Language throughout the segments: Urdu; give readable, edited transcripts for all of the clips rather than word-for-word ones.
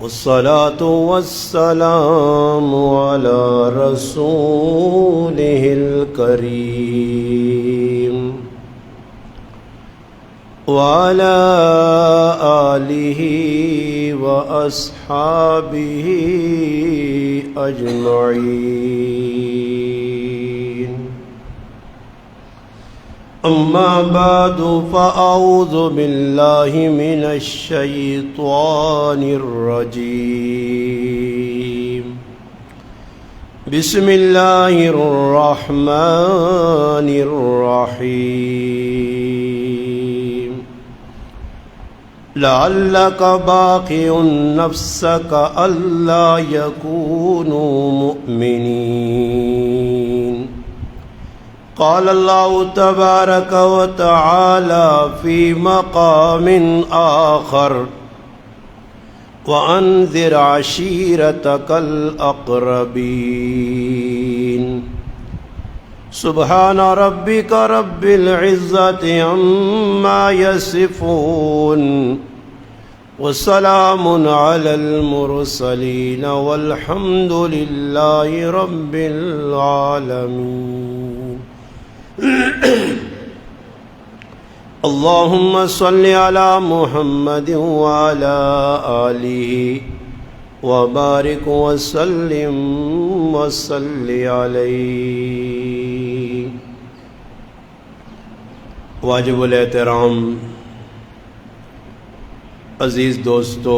والصلاة والسلام على رسوله الكريم وعلى آله وأصحابه أجمعين. أما بعد فأعوذ بالله من الشيطان الرجيم. بسم الله الرحمن الرحيم. لعلك باقع نفسك ألا يكونوا مؤمنين. قال الله تبارك وتعالى في مقام آخر وأنذر عشيرتك الأقربين. سبحان ربك رب العزة عما يصفون وسلام على المرسلين والحمد لله رب العالمين. اللهم صل على محمد وعلى آله وبارك وسلم وصل عليه. واجب الاحترام عزیز دوستو،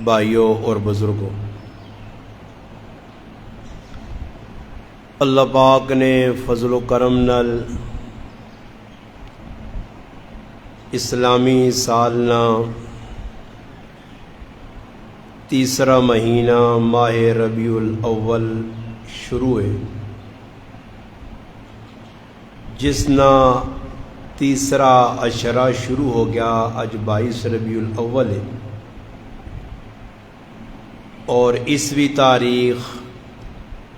بھائیوں اور بزرگوں، اللہ پاک نے فضل و کرم نال اسلامی سالنا تیسرا مہینہ ماہ ربیع الاول شروع ہے، جس نا تیسرا عشرہ شروع ہو گیا. آج 22 ربیع الاول ہے اور 20ویں تاریخ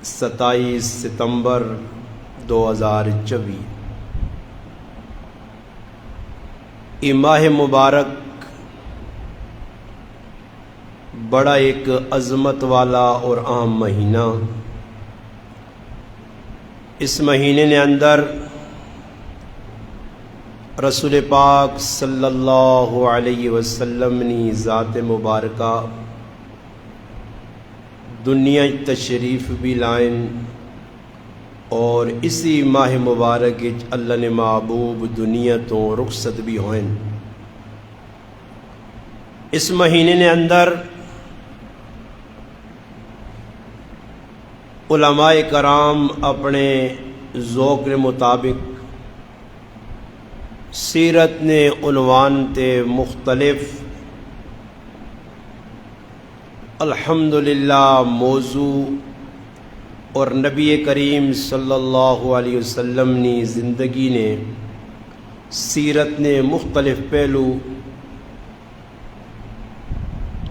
27 ستمبر 2024. یہ ماہ مبارک بڑا ایک عظمت والا اور اہم مہینہ. اس مہینے نے اندر رسول پاک صلی اللہ علیہ وسلم نے ذات مبارکہ دنیا تشریف بھی لائن، اور اسی ماہ مبارک اللہ نے محبوب دنیا تو رخصت بھی ہوئیں. اس مہینے نے اندر علماء کرام اپنے ذوق کے مطابق سیرت نے عنوان تے مختلف الحمدللہ موضوع اور نبی کریم صلی اللہ علیہ وسلم نے زندگی نے سیرت نے مختلف پہلو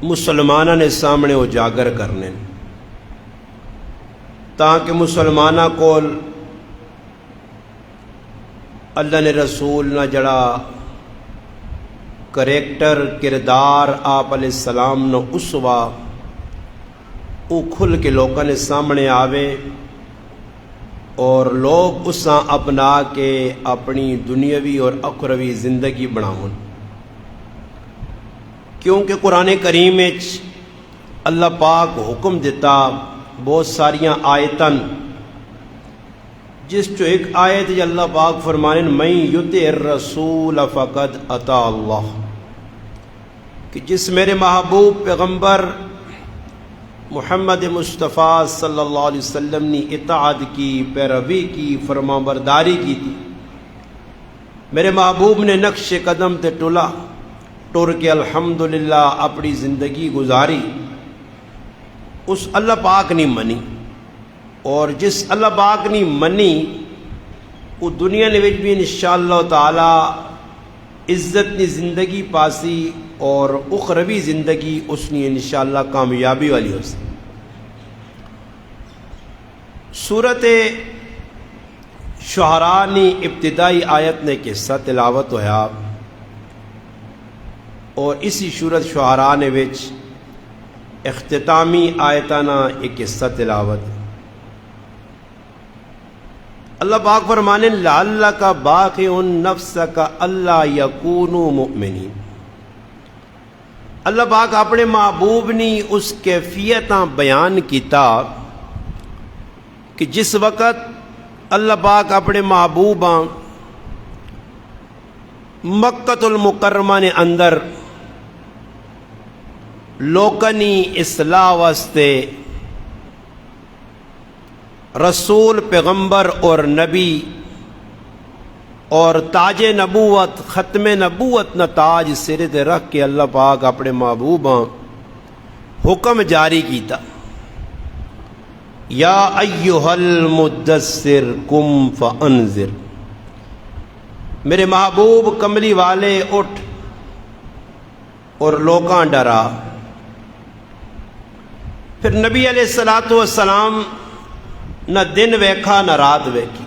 مسلمانہ نے سامنے اجاگر کرنے، تاکہ مسلمانہ کو اللہ نے رسول نہ جڑا کریکٹر کردار آپ علیہ السلام نہ اسوا وہ کھل کے لوگوں نے سامنے آوے اور لوگ اساں اپنا کے اپنی دنیاوی اور اخروی زندگی بناؤں. کیونکہ قرآن کریم میں اللہ پاک حکم دیتا بہت ساریاں آیتاں، جس جو ایک آیت اللہ پاک فرمانے من یطع الرسول فقد اطاع اللہ، کہ جس میرے محبوب پیغمبر محمد مصطفیٰ صلی اللہ علیہ وسلم نے اطاعت کی، پیروی کی، فرما برداری کی تھی، میرے محبوب نے نقش قدم تے ٹلا ٹر کے الحمدللہ اپنی زندگی گزاری، اس اللہ پاک نے منی. اور جس اللہ پاک نے منی وہ دنیا نے بھی انشاءاللہ تعالی عزت نے زندگی پاسی اور اخروی زندگی اس نے انشاءاللہ کامیابی والی ہو سی. سورت شعراء نے ابتدائی آیت نے قصہ تلاوت ہویا اور اسی سورت شعراء نے وچ اختتامی آیتانہ ایک قصہ تلاوت ہے۔ اللہ پاک فرمانے لعلک باخع نفسک الا یکونوا مؤمنین۔ اللہ پاک اپنے محبوب نے اس کیفیتاں بیان کیتا کہ جس وقت اللہ پاک اپنے محبوباں مکۃ المکرمہ نے اندر لوکانی اصلاح واسطے رسول پیغمبر اور نبی اور تاج نبوت ختم نبوت نہ تاج سر تے رکھ کے اللہ پاک اپنے محبوباں حکم جاری کیتا یا ایھا المدثر قم فانذر، میرے محبوب کملی والے اٹھ اور لوکاں ڈرا۔ پھر نبی علیہ الصلوۃ والسلام نہ دن ویکھا نہ رات ویکھی،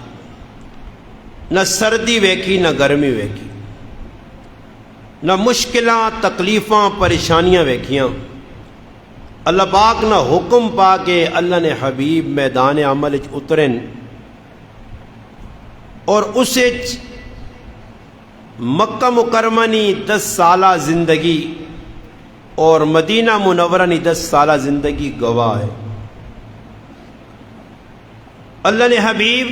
نہ سردی ویکھی نہ گرمی ویکھی، نہ مشکلاں تکلیفاں پریشانیاں ویکھیاں۔ اللہ پاک نہ حکم پا کے اللہ نے حبیب میدان عمل اترن اور اسے مکہ مکرمہ نی 10 سالہ زندگی اور مدینہ منورہ نی 10 سالہ زندگی گواہ ہے۔ اللہ نے حبیب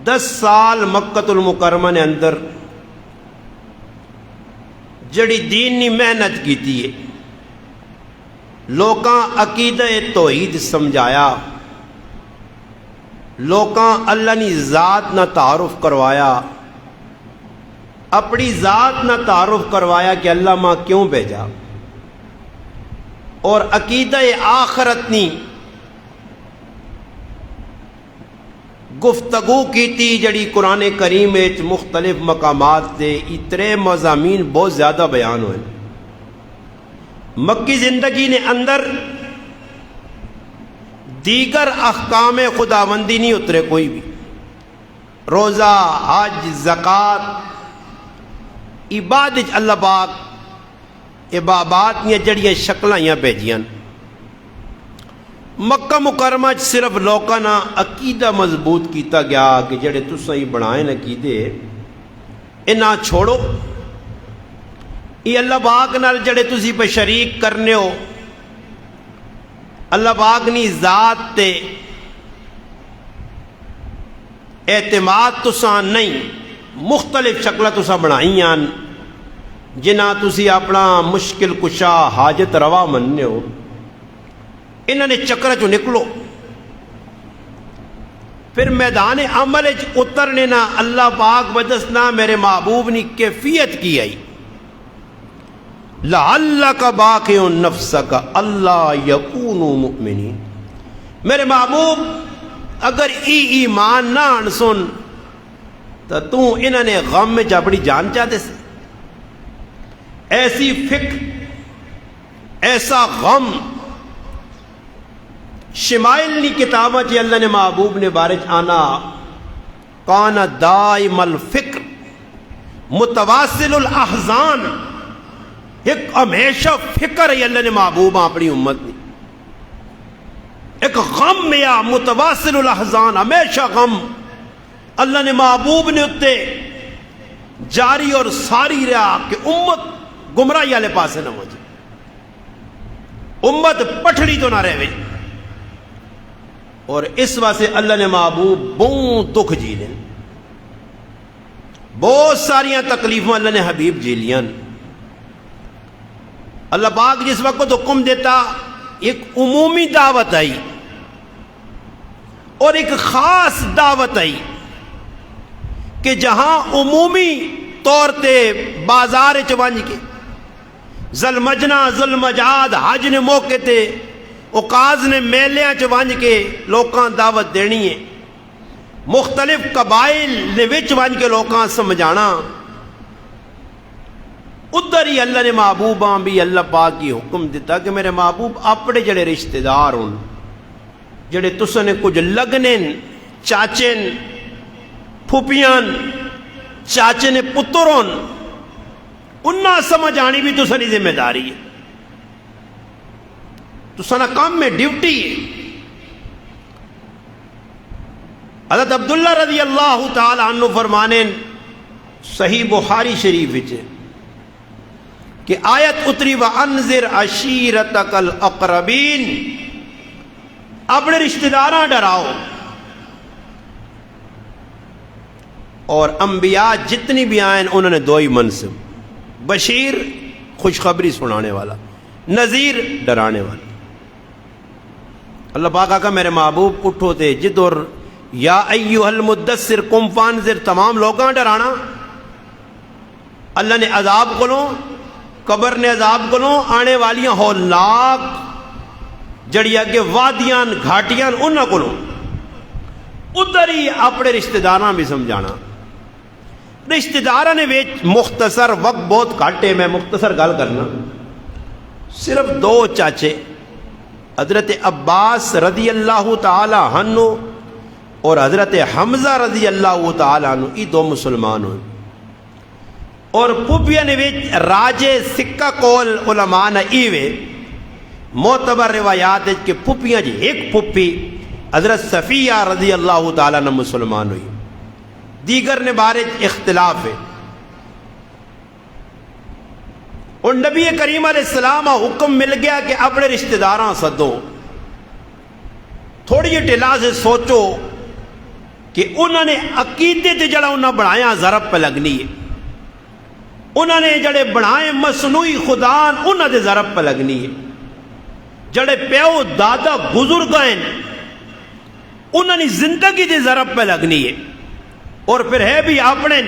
10 سال مکۃ المکرمہ نے اندر جڑی دین نی محنت کیتی ہے، لوکاں عقیدہ توحید سمجھایا، لوکاں اللہ نی ذات نہ تعارف کروایا، اپنی ذات نہ تعارف کروایا کہ اللہ ماں کیوں بھیجا، اور عقیدہ آخرت نی گفتگو کیتی جڑی قرآن کریم وچ مختلف مقامات تے اترے مضامین بہت زیادہ بیان ہوئے۔ مکی زندگی نے اندر دیگر احکام خداوندی نہیں اترے کوئی بھی، روزہ، حج، زکوٰۃ، عبادت اللہ پاک عبادات نے جڑیاں شکلاں بھیجیاں۔ مکہ مکرمہ صرف لوکاں نا عقیدہ مضبوط کیتا گیا کہ جڑے تساں ہی بنائے عقیدے انہاں چھوڑو، یہ اللہ پاک نال جڑے تسی پہ شریک کرنے ہو، اللہ پاک نی ذات تے اعتماد تساں نہیں، مختلف شکلہ تساں بنائیاں جنہاں تسی اپنا مشکل کشا حاجت روا مننے ہو، انہوں نے چکر چو نکلو۔ پھر میدان عمل اترنے نا اللہ پاک بدسنا میرے محبوب نے کیفیت کی آئی لعلک باخع نفسک الا یکونوا مؤمنین۔ میرے محبوب اگر ایمان نہ آن سن تو انہوں نے غم میں اپنی جان چاہتے سے، ایسی فکر، ایسا غم شمائل نی کتابہ چی اللہ نے محبوب نے بارج آنا کانا دائم الفکر متواصل الاحزان، ایک ہمیشہ فکر ہے اللہ نے محبوب اپنی امت نے، ایک غم یا متواصل الاحزان، ہمیشہ غم اللہ نے محبوب نے اتے جاری اور ساری رہا کہ امت گمراہی والے پاسے نہ ہو جائے، امت پٹھڑی تو نہ رہے۔ اور اس واسطے اللہ نے محبوب بہت دکھ جی لیں، بہت ساریاں تکلیفوں اللہ نے حبیب جی لیاں۔ اللہ پاک جس وقت حکم دیتا ایک عمومی دعوت آئی اور ایک خاص دعوت آئی کہ جہاں عمومی طور تے بازار چوانج کے ذلمجنا ذلمجاد حج نے موقع تے اوقاز نے میلیاں چوانج کے لوکاں دعوت دینی ہے، مختلف قبائل نے وچ وانج کے لوکاں سمجھانا، ادھر ہی اللہ نے محبوباں بھی اللہ پاک کی حکم دیتا کہ میرے محبوب اپنے جڑے رشتہ دار ہوں، جڑے تساں نے کچھ لگنے چاچے پھوپیاں چاچے نے پتر ہوں، انہاں سمجھ آنی بھی تساں دی ذمہ داری ہے، تساں دا کام میں ڈیوٹی ہے۔ حضرت عبداللہ رضی اللہ تعالی عنہ فرمانے صحیح بخاری شریف وچ کہ آیت اتری وَأَنذِرْ عَشِيرَتَكَ الْأَقْرَبِينَ، اپنے رشتہ داراں ڈراؤ۔ اور انبیاء جتنی بھی آئیں انہوں نے دو ہی منصب، بشیر خوشخبری سنانے والا، نذیر ڈرانے والا۔ اللہ پاک آقا میرے محبوب اٹھو تے جد اور یا ایھا المدثر قم فانذر تمام لوگاں ڈرانا۔ اللہ نے عذاب کولوں، قبر نے عذاب کولوں، آنے والیاں ہولناک جڑی اگے وادیاں گھاٹیاں انہاں کولوں، ادھر ہی اپنے رشتہ داراں بھی سمجھانا۔ رشتہ داراں نے وچ مختصر وقت بہت گھٹ ہے، میں مختصر گل کرنا، صرف دو چاچے حضرت عباس رضی اللہ تعالی عنہ اور حضرت حمزہ رضی اللہ تعالی عنہ، یہ دو مسلمان ہوئے۔ اور پھوپھیاں نے وچ راجے سکہ کول علماء نے ایوے معتبر روایات ہے کہ پھوپھیاں جی ایک پھوپھی حضرت صفیہ رضی اللہ تعالی عنہ مسلمان ہوئی، دیگر نے بارے اختلاف ہے۔ اور نبی کریم علیہ السلام حکم مل گیا کہ اپنے رشتہ داراں سدو، تھوڑی جی ٹلا سے سوچو کہ انہوں نے عقیدے تے جڑا انہوں نے بنایا ضرب پہ لگنی ہے، انہوں نے جڑے بنائے مصنوعی خدان انہوں نے ضرب پہ لگنی ہے، جڑے پیو دادا بزرگ ہیں انہوں نے زندگی دے ضرب پہ لگنی ہے، اور پھر ہے بھی اپنے۔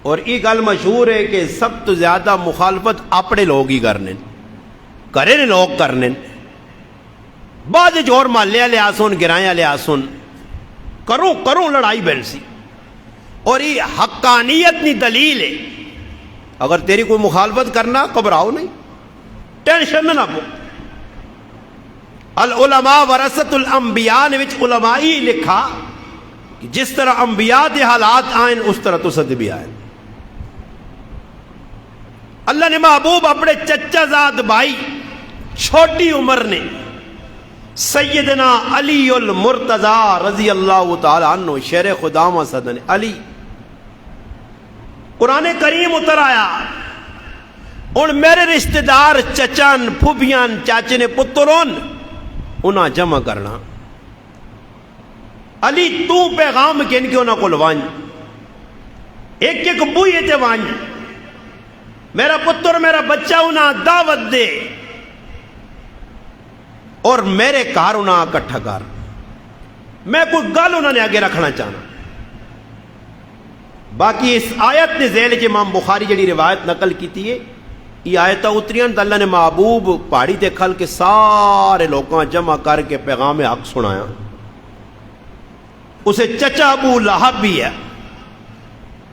اور یہ گل مشہور ہے کہ سب تو زیادہ مخالفت اپنے لوگ ہی کرنے، کرے نے لوگ کرنے، بعد اور محلے والے آسن گرائیں والے آسن کروں لڑائی بہن سی۔ اور یہ حقانیت نہیں دلیل ہے، اگر تیری کوئی مخالفت کرنا گھبراؤ نہیں، ٹینشن میں نہ پو۔ العلماء ورثۃ الانبیاء نے وچ علماء ہی لکھا کہ جس طرح انبیاء دے حالات آئیں اس طرح تسد بھی آئیں۔ اللہ نے محبوب اپنے چچا زاد بھائی چھوٹی عمر نے سیدنا علی المرتضی رضی اللہ تعالی عنہ شیر خدا مسدن علی، قرآن کریم اتر آیا، اور میرے رشتہ دار چچان پھوبیان چاچے نے پترون انہاں جمع کرنا، علی تو پیغام کن کے انہاں کو لوانج، ایک ایک بوئے تے وانج، میرا پتر میرا بچہ انہاں دعوت دے اور میرے کار انہاں اکٹھا کر، میں کوئی گل انہوں نے آگے رکھنا چاہنا۔ باقی اس آیت نے ذیل کے امام بخاری جڑی روایت نقل کیتی ہے، یہ آیت اتریاں تو اللہ نے محبوب پہاڑی تے کھل کے سارے لوگاں جمع کر کے پیغام حق سنایا۔ اسے چچا ابو لہب بھی ہے،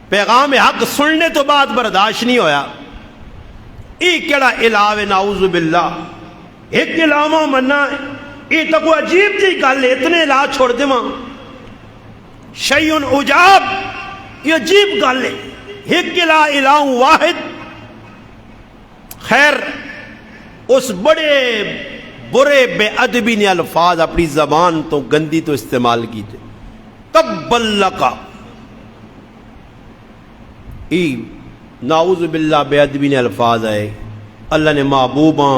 پیغام حق سننے تو بعد برداشت نہیں ہویا، یہ کیڑا علاوہ نعوذ باللہ، ایک علاوہ مننا یہ تو کوئی عجیب جی گل ہے، اتنے علا چھوڑ دے ماں شیئن عجاب، یہ عجیب گل ہے، ایک الہ واحد۔ خیر اس بڑے برے بے ادبی نے الفاظ اپنی زبان تو گندی تو استعمال کی تھے، تبّل لکا، نعوذ باللہ بے ادبی نے الفاظ آئے۔ اللہ نے محبوباں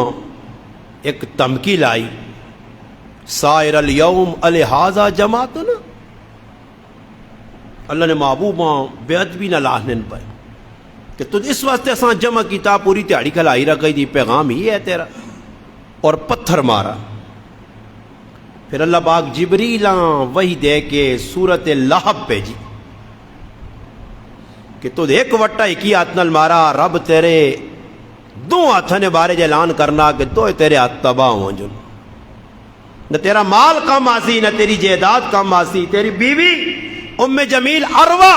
ایک تمکی لائی، سائر الیوم الہذا جماعتنا، اللہ نے محبوباں بے ادبی نہ لاہنن پائے کہ تو اس واسطے اساں جمع کیتا، پوری تیاری کھلائی رکھ دی، پیغام ہی ہے تیرا، اور پتھر مارا۔ پھر اللہ پاک جبریل وہی دے کے سورت لہب بھیجی کہ تو ایک وٹا ایک ہی ہاتھ نال مارا، رب تیرے دو ہاتھوں نے بارے اعلان کرنا کہ دو تیرے ہاتھ تباہ ہوں جن، نہ تیرا مال کم آسی نہ تیری جائیداد کم آسی، تیری بیوی ام جمیل اروا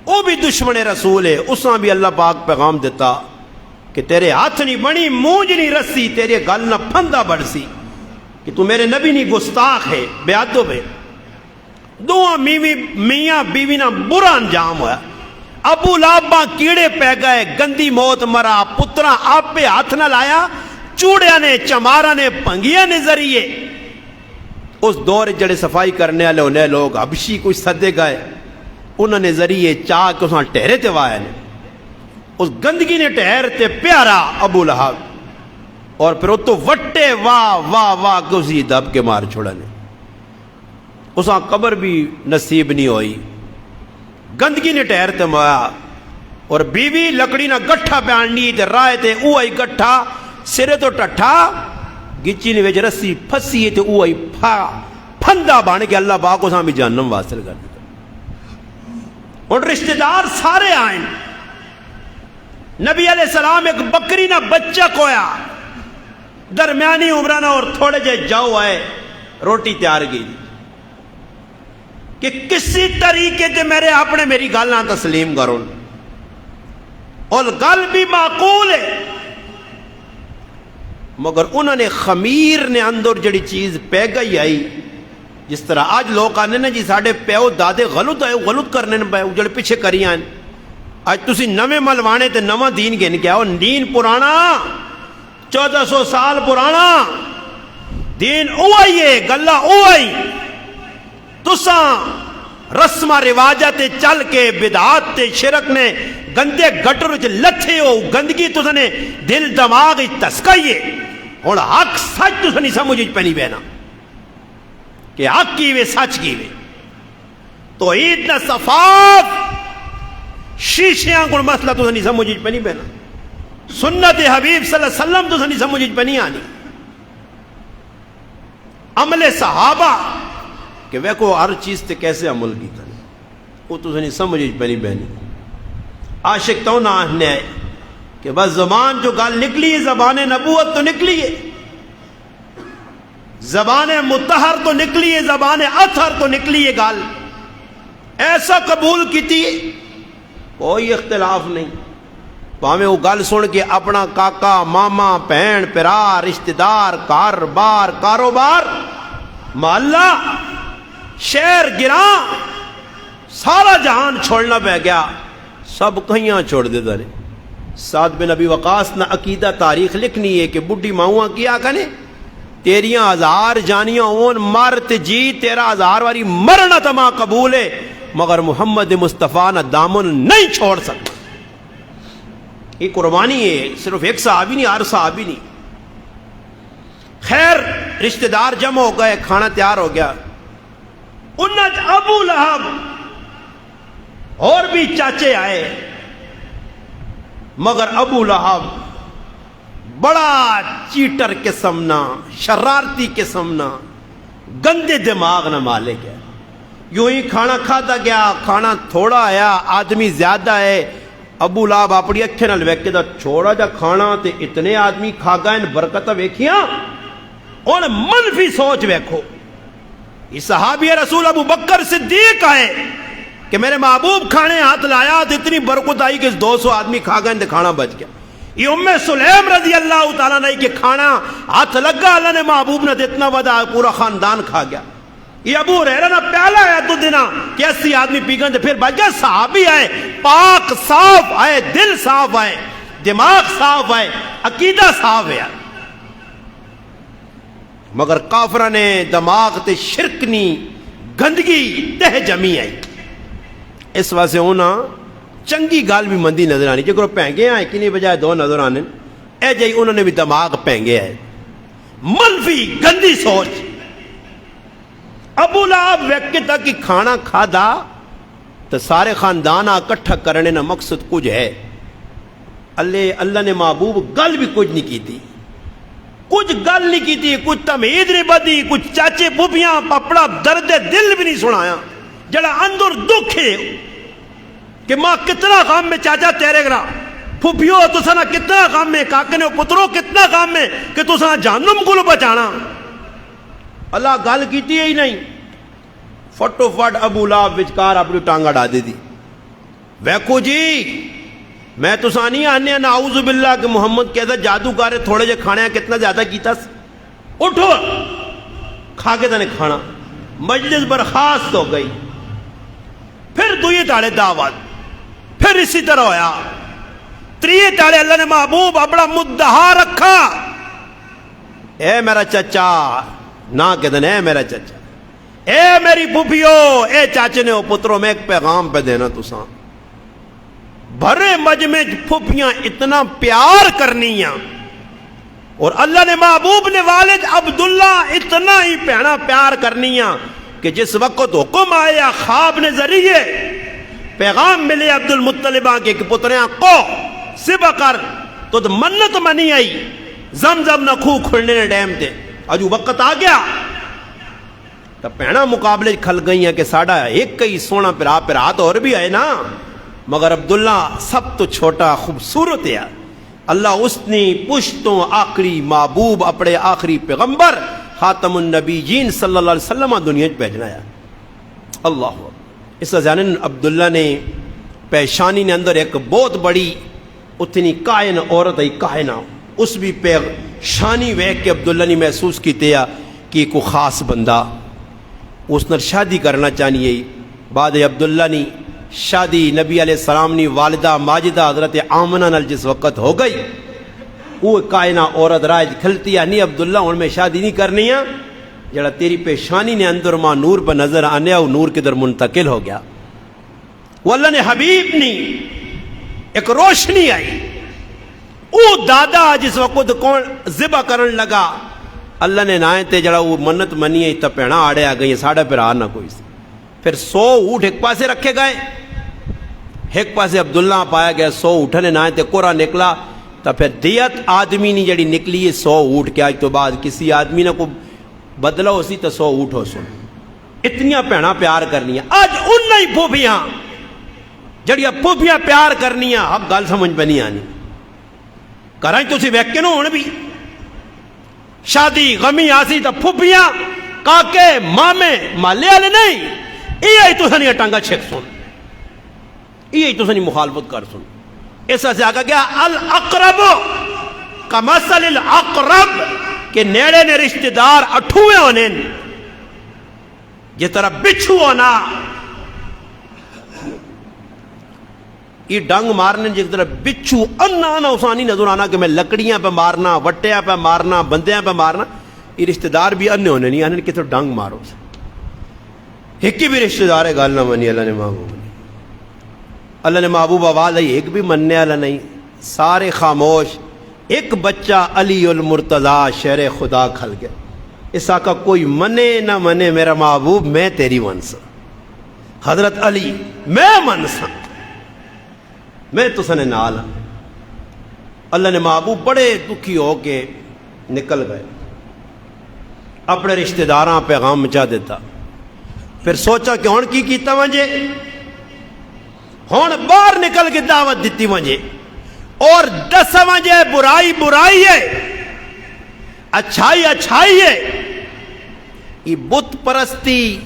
وہ بھی دشمن رسول ہے، اساں بھی اللہ پاک پیغام دیتا کہ تیرے ہاتھ نہیں بنی مونج نہیں رسی، تیرے گل نہ پھندا بڑھ سی، کہ تو میرے نبی نہیں گستاخ ہے، بے ادب ہے۔ دونوں میاں بیوی نہ برا انجام ہوا. ابو لہب کیڑے پہ گئے, گندی موت مرا, پترا آپ پہ ہاتھ نہ لایا, چوڑیا نے چمارا نے پنگیا نے ذریعے. اس دور جڑے صفائی کرنے والے ہونے لوگ حبشی کوئی سدے گئے, انہوں نے ذریعے چاہ کے اس ٹہرے تے وایا نے, اس گندگی نے ٹہر تے پیارا ابو لہب, اور پھر تو وٹے واہ واہ واہ کے اسی دب کے مار چھوڑا نے. اس قبر بھی نصیب نہیں ہوئی, گندگی نے ٹہر تے مایا. اور بیوی لکڑی نہ گٹھا پہننی تے رائے تے اوہی گٹھا سرے تو ٹٹھا گچی نے وچ رسی پھسی تے اوہی پھندا بن کے اللہ پاک کو بھی جہنم واصل کر دیتا. اور رشتہ دار سارے آئیں. نبی علیہ السلام ایک بکری نہ بچہ کویا, درمیانی عمرانہ اور تھوڑے جے جاؤ آئے, روٹی تیار گئی کہ کسی طریقے تے میری گل نہ تسلیم کرو, اور گل بھی معقول ہے, مگر انہوں نے خمیر نے اندر جڑی چیز پہ گئی آئی. جس طرح آج لوگ آنے نا جی ساڑھے پیو دادے غلط آئے, غلط کرنے پہ جڑے پیچھے کری آئیں. آج تسی نوے ملوانے تے نواں دین گن کے آؤ. دین پرانا 1400 سال پرانا دین اوہی ہے, گلہ اوہی. تساں رسمہ رواجہ تے چل کے بدعات تے شرک نے گندے گٹر وچ لتھے ہو, گندگی تساں نے دل دماغ تسکائیے. ہن حق سچ تساں نہیں سمجھ پہ نہیں بہنا کہ حق کی وے سچ کی وے. تو عید دا صفاف شیشیاں کو مسئلہ تساں نہیں سمجھ پہ نہیں بہنا. سنت حبیب صلی اللہ علیہ وسلم تساں نہیں سمجھ پہ نہیں آنی. عمل صحابہ کہ ویکو ہر چیز تے کیسے عمل کیتا ہے وہ تو نہیں سمجھ پہنی بہنی. عاشق تو نہ آہنے آئے کہ بس زبان جو گال نکلی ہے زبان نبوت تو نکلی ہے, زبان متحر تو نکلی ہے, زبان اطہر تو نکلی ہے گال. ایسا قبول کیتی کوئی اختلاف نہیں. پاویں وہ گل سن کے اپنا کاکا ماما بہن پرا رشتہ دار کاروبار کاروبار محلہ شہر گراں سارا جہان چھوڑنا پہ گیا, سب کہیں چھوڑ دیتا نے. سعد بن ابی وقاص نہ عقیدہ تاریخ لکھنی ہے کہ بڈھی ماؤں کیا کنے تیریاں ہزار جانیاں اون مرت جی, 13,000 واری مرنا تمام قبول ہے, مگر محمد مصطفیٰ نہ دامن نہیں چھوڑ سکتا. یہ قربانی ہے, صرف ایک صحابی نہیں, ہر صحابی نہیں. خیر رشتہ دار جمع ہو گئے, کھانا تیار ہو گیا. انج ابو لہب اور بھی چاچے آئے, مگر ابو لہب بڑا چیٹر قسم نہ, شرارتی قسم نہ, گندے دماغ نہ مالک ہے. یوں ہی کھانا کھاتا گیا, کھانا تھوڑا آیا, آدمی زیادہ ہے. ابو لہب اپنی اکھے نال ویکھے دا چھوڑا جا کھانا تے اتنے آدمی کھا گئے, برکت ویکھیاں. اور منفی سوچ ویکھو, یہ صحابی رسول ابو بکر صدیق آئے کہ میرے محبوب کھانے ہاتھ لایا تو اتنی برکت آئی کہ 200 آدمی کھا گئے, کھانا بچ گیا. یہ ام سلیم رضی اللہ تعالیٰ نے کہ کھانا ہاتھ لگا, اللہ نے محبوب نے اتنا ودا پورا خاندان کھا گیا. یہ ابو ہریرہ نہ پیالہ ہے تو دینا کہ 80 آدمی پی گئے پھر بچ گئے. صحابی آئے پاک صاف آئے, دل صاف آئے, دماغ صاف آئے, عقیدہ صاف ہے. مگر کافرہ نے دماغ تے شرکنی گندگی تہ جمی آئی. اس واسے ہونا چنگی گال بھی مندی نظر آنی. جگر پینگے آئے کنی بجائے دو نظر آنے, اے جائی انہوں نے بھی دماغ پینگے آئے, منفی گندی سوچ. ابو لہب ویکھے تک کہ کھانا کھا دا تو سارے خاندان اکٹھا کرنے نہ مقصد کچھ ہے. اللہ نے محبوب گل بھی کچھ نہیں کی تھی, کچھ گل نہیں کی تھی, کچھ تمہید نہیں بدی, کچھ چاچے پھوپھیاں پپڑا درد دل بھی نہیں سنایا. جڑا اندر دکھ ہے کہ ماں کتنا کام میں چاچا تیرے گرا, پھوپھیو تو سنا کتنا کام میں, کاکے نے پترو کتنا کام میں کہ تو سنا جہنم کو بچانا. اللہ گل کیتی ہی نہیں. فٹو فٹ ابو لہب وچکار اپنی ٹانگا ڈا دی. ویکھو جی میں تو نہیں آنے نعوذ باللہ کہ محمد کہتا جادوگر تھوڑے جے کھانے کتنا زیادہ کیتا. اٹھو کھا کے تنے کھانا مجلس برخاست ہو گئی. پھر دوئی تاڑے دعوت, پھر اسی طرح ہویا. تریے تاڑے اللہ نے محبوب اپنا مدعا رکھا, اے میرا چچا نہ کہتے اے میرا چچا, اے میری پھوپھیو, اے چاچے نے پتروں میں ایک پیغام پہ دینا تساں. بھرے مجمع پھوپھیاں اتنا پیار کرنیاں, اور اللہ نے محبوب نے والد عبداللہ اتنا ہی پینا پیار کرنیاں کہ جس وقت حکم آیا خواب نے ذریعے پیغام ملے عبد المطلبہ کے کہ پتریاں کو ذبح کر, تو منت منی آئی زمزم نہ خو کھلنے نے ڈیم تے اجو وقت آ گیا. تو پینا مقابلے کھل گئی ہیں کہ ساڑا ایک کئی سونا پرا تو اور بھی آئے نا, مگر عبداللہ سب تو چھوٹا خوبصورت ہے. اللہ اس نے پشتوں آخری محبوب اپنے آخری پیغمبر خاتم النبیین صلی اللہ علیہ وسلم دنیا بھیجنا ہے. اللہ اس جانن عبداللہ نے پیشانی نے اندر ایک بہت بڑی اتنی کائن عورت ہے کائنہ, اس بھی پیشانی ویک کے عبداللہ نے محسوس کی تیا کہ کوئی خاص بندہ اس نے شادی کرنا چاہیے. بعد عبداللہ نے شادی نبی علیہ السلام نے والدہ ماجدہ حضرت آمنہ نال جس وقت ہو گئی, وہ کائنہ عورت رائج کھلتی ہے نہیں عبداللہ ان میں شادی نہیں کرنی ہے, جڑا تیری پیشانی نے اندر ماں نور پر نظر آنے وہ نور کے در منتقل ہو گیا. وہ اللہ نے حبیب نے ایک روشنی آئی, وہ دادا جس وقت کون ذبح کرن لگا اللہ نے نائے تے جڑا وہ منت منی ہے تب پیڑا آڑے آ گئی ساڑھا پھر آنا کوئی سے. پھر 100 اونٹ ایک پاسے رکھے گئے, ایک پاسے عبداللہ پایا گیا, 100 اونٹنے نائے تے کورا نکلا. تو پھر دیت آدمی نے جڑی نکلی ہے 100 اونٹ کے, آج تو بعد کسی آدمی نے کو بدلا ہو سی تو 100 اونٹ ہو سن. اتنیاں پیڑا پیار کرنی ہے. آج ان نہیں پھوپیاں جڑیاں پھوپیاں پیار کرنی ہے, اب گل سمجھ پہ نہیں آنی. کرائیں تو سی ویک کے نو ہونے بھی شادی غمی آسی تو پھوپیاں کاکے مامے مالے والے نہیں, یہ تو سنی ٹانگا چھک سن, یہ تو سنی مخالفت کر سن. ایسا سے آگا گیا الاقرب کمثل الاقرب کہ نیڑے نے رشتہ دار اٹھوے ہونے جس طرح بچھو ہونا, یہ ڈنگ مارنے جس طرح بچھو انا اسانی نظر آنا کہ میں لکڑیاں پہ مارنا, وٹیاں پہ مارنا, بندیاں پہ مارنا. یہ رشتہ دار بھی انے ہونے نہیں آنے کہ تو ڈنگ مارو سے. ایک بھی رشتہ دار ہے گال نہ منی اللہ نے محبوب نے. اللہ نے محبوب آواز آئی ایک بھی مننے والا نہیں, سارے خاموش. ایک بچہ علی المرتضیٰ شہر خدا کھل گیا. اس آقا کوئی منے نہ منے میرا محبوب میں تیری ونسا, حضرت علی میں منسا, میں تو سنے نال. اللہ نے محبوب بڑے دکھی ہو کے نکل گئے, اپنے رشتہ داراں پیغام مچا دیتا. پھر سوچا کہ ہون کی کیتا وجے, ہون باہر نکل کے دعوت دیتی وجے, اور 10 وجے برائی برائی ہے, اچھائی اچھائی ہے. یہ بت پرستی,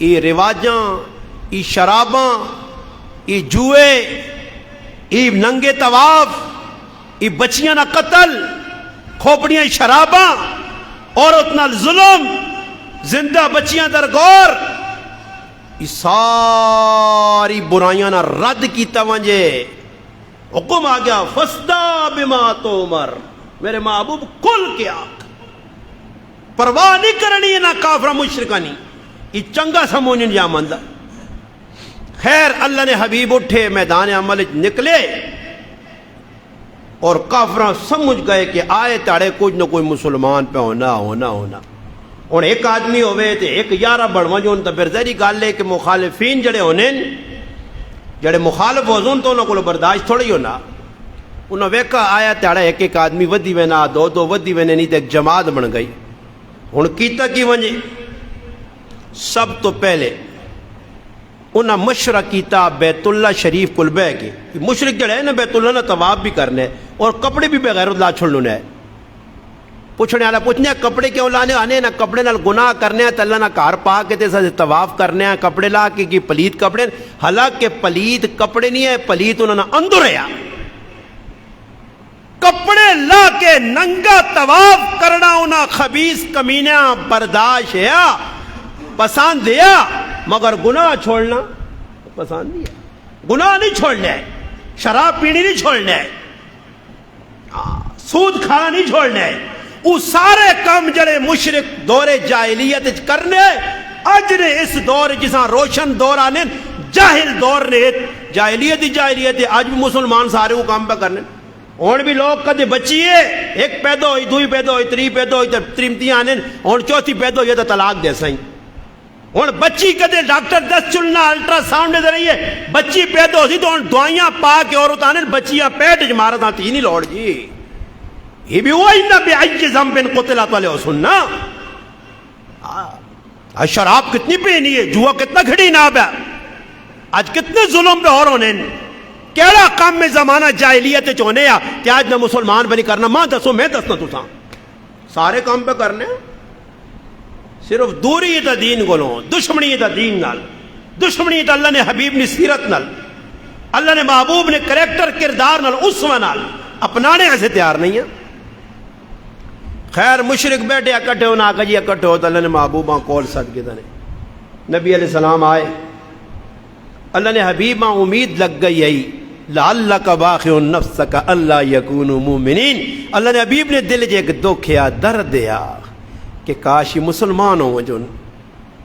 یہ رواجاں, یہ شراباں, یہ جوئے, یہ ننگے طواف, یہ بچیاں نہ قتل, کھوپڑیاں شراباں, عورت نال ظلم, زندہ بچیاں درگور, یہ ساری برائیاں نہ رد کیتا ونجے. حکم آ گیا فسدا بما تومر, میرے محبوب کل کے آگ, پرواہ نہیں کرنی ہے نہ کافرہ مشرکہ نہیں, یہ چنگا سمونی جا مندہ. خیر اللہ نے حبیب اٹھے میدان عمل نکلے, اور کافرہ سمجھ گئے کہ آئے تاڑے کچھ نہ کوئی مسلمان پہ ہونا ہونا ہونا. اور ایک آدمی ہوئے تھے ایک 11 بڑھواں جو ان تا پھر ذہری گال لے کہ مخالفین جڑے ہونے, جڑے مخالف ہوزون تو انہوں کو برداشت تھوڑی ہونا. انہوں ویکا آیا تاڑے ایک ایک آدمی ودی وینا, 2 ودی وینے نہیں تو ایک جماعت بن گئی. ہن کیتا کی ونجے, سب تو پہلے انہاں مشورہ کیتا بیت اللہ شریف کل بے کے. مشرک جڑے ہیں نا بیت اللہ نہ طواف بھی کرنے اور کپڑے بھی بغیر اللہ چھوڑنے ہیں. پوچھنے والا پوچھنے کپڑے کیوں لانے آنے نہ کپڑے نال گناہ کرنے تے اللہ نہ کار پا کے تے طواف کرنے ہیں کپڑے لا کے کی پلید کپڑے, حالانکہ پلید کپڑے نہیں ہے, پلید انہوں نے اندر ہے. کپڑے لا کے ننگا طواف کرنا انہاں خبیث کمینیاں برداشت ہے. پسند دیا مگر گناہ چھوڑنا پسند نہیں ہے. گناہ نہیں چھوڑنا ہے, شراب پینی نہیں چھوڑنا ہے, سود کھانا نہیں چھوڑنا ہے. وہ سارے کام جڑے مشرک دور جاہلیت کرنے اج نے اس دور جساں روشن دور آنے جاہل دور نے جاہلیت اج بھی مسلمان سارے وہ کام پہ کرنے. ہوں بھی لوگ کدے بچیے ایک پیدا ہوئی دوئی پیدا ہوئی تری پیدا ہوئی ترمتیاں آنے ہوں چوتھی پیدا ہوئی تو طلاق دے سائیں. ہوں بچی کدے ڈاکٹر دس چلنا الٹرا ساؤنڈ دے رہی ہے بچی پیدا ہو سی تو ہوں دوائیاں پا کے عورت آنے بچیاں پیٹ مارت آتی نہیں لوڑ جی. یہ بھی وہی نہ بے عج ذنب قتلت والے ہو سننا. شراب کتنی پینی ہے, جوا کتنا کھڑی ناب ہے, آج کتنے ظلم پہ اور ہونے کیڑا کام میں زمانہ جاہلیت چونے یا کہ آج نہ مسلمان بنی کرنا ماں دسو میں دسنا تو سارے کام پہ کرنے صرف دوری تا دین کو لو دشمنی تا دین نال دشمنی تا اللہ نے حبیب نے سیرت نال اللہ نے محبوب نے کریکٹر کردار نال اسوہ نال اپنانے ایسے تیار نہیں ہے. خیر مشرک بیٹھے اکٹھے ہونا آقا جی اکٹھے ہوتا اللہ نے محبوباں کول صدقے دنے نبی علیہ السلام آئے اللہ نے حبیباں امید لگ گئی ہے لعلک باخع نفسک الا یکونوا مؤمنین. اللہ نے حبیب نے دل جے ایک دکھیا درد دیا کہ کاش مسلمان ہوں جو.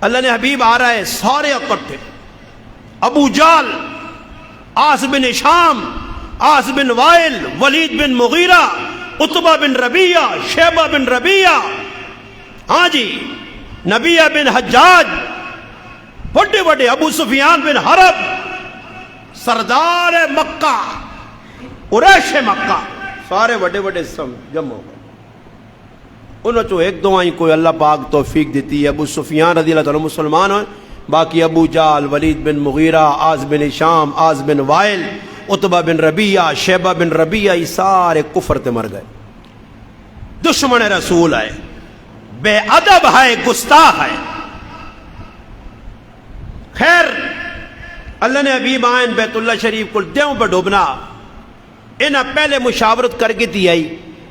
اللہ نے حبیب آ رہا ہے سارے اکٹھے ابو جال آس بن ہشام آس بن وائل ولید بن مغیرہ عتبہ بن ربیعہ شیبہ بن ربیعہ ہاں جی نبیہ بن حجاج بڑے بڑے ابو سفیان بن حرب سردار مکہ قریش مکہ سارے بڑے بڑے سم جمع ہو گئے. انہوں چو ایک دو آئیں کوئی اللہ پاک توفیق دیتی ہے ابو سفیان رضی اللہ تعالیٰ مسلمان ہوئے باقی ابو جال ولید بن مغیرہ آس بن ہشام آس بن وائل عتبہ بن ربیعہ شیبہ بن ربیعہ یہ سارے کفر تے مر گئے. دشمن رسول ہے بے ادب ہے گستاخ ہے. خیر اللہ نے حبیب آئین بیت اللہ شریف کو دیوں پہ ڈوبنا انہیں پہلے مشاورت کر کے دی آئی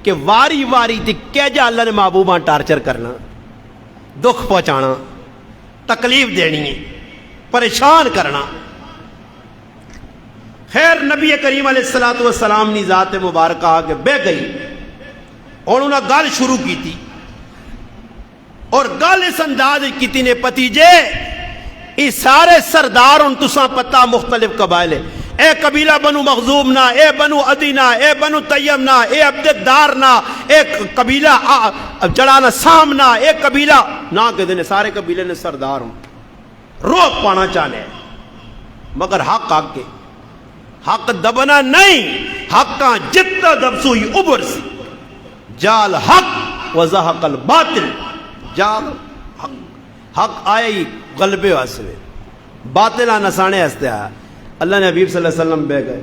کہ واری واری تھی کیا جا اللہ نے محبوباں ٹارچر کرنا دکھ پہنچانا تکلیف دینی ہے پریشان کرنا. خیر نبی کریم علیہ السلام نے ذات مبارکہ آگے بہ گئی اور انہوں نے گل شروع کی تھی اور گل اس انداز کی تھی نے پتیجے یہ سارے سردار ان تساں پتہ مختلف قبائل اے قبیلہ بنو مخزوم نہ اے بنو عدی نہ اے بنو طیم نہ اے عبدالدار نہ اے قبیلہ جڑانا سام نہ اے قبیلہ نہ کہ دینے سارے قبیلے نے سردار ہوں روک پانا چاہنے مگر حق آگے حق دبنا نہیں حق کا جتنا دبسوئی عبر سی جال حق وزحق الباطل جال حق حق آئے ہی غلبے واسوے باطلہ نسانے ہستے آیا. اللہ نے حبیب صلی اللہ علیہ وسلم بے گئے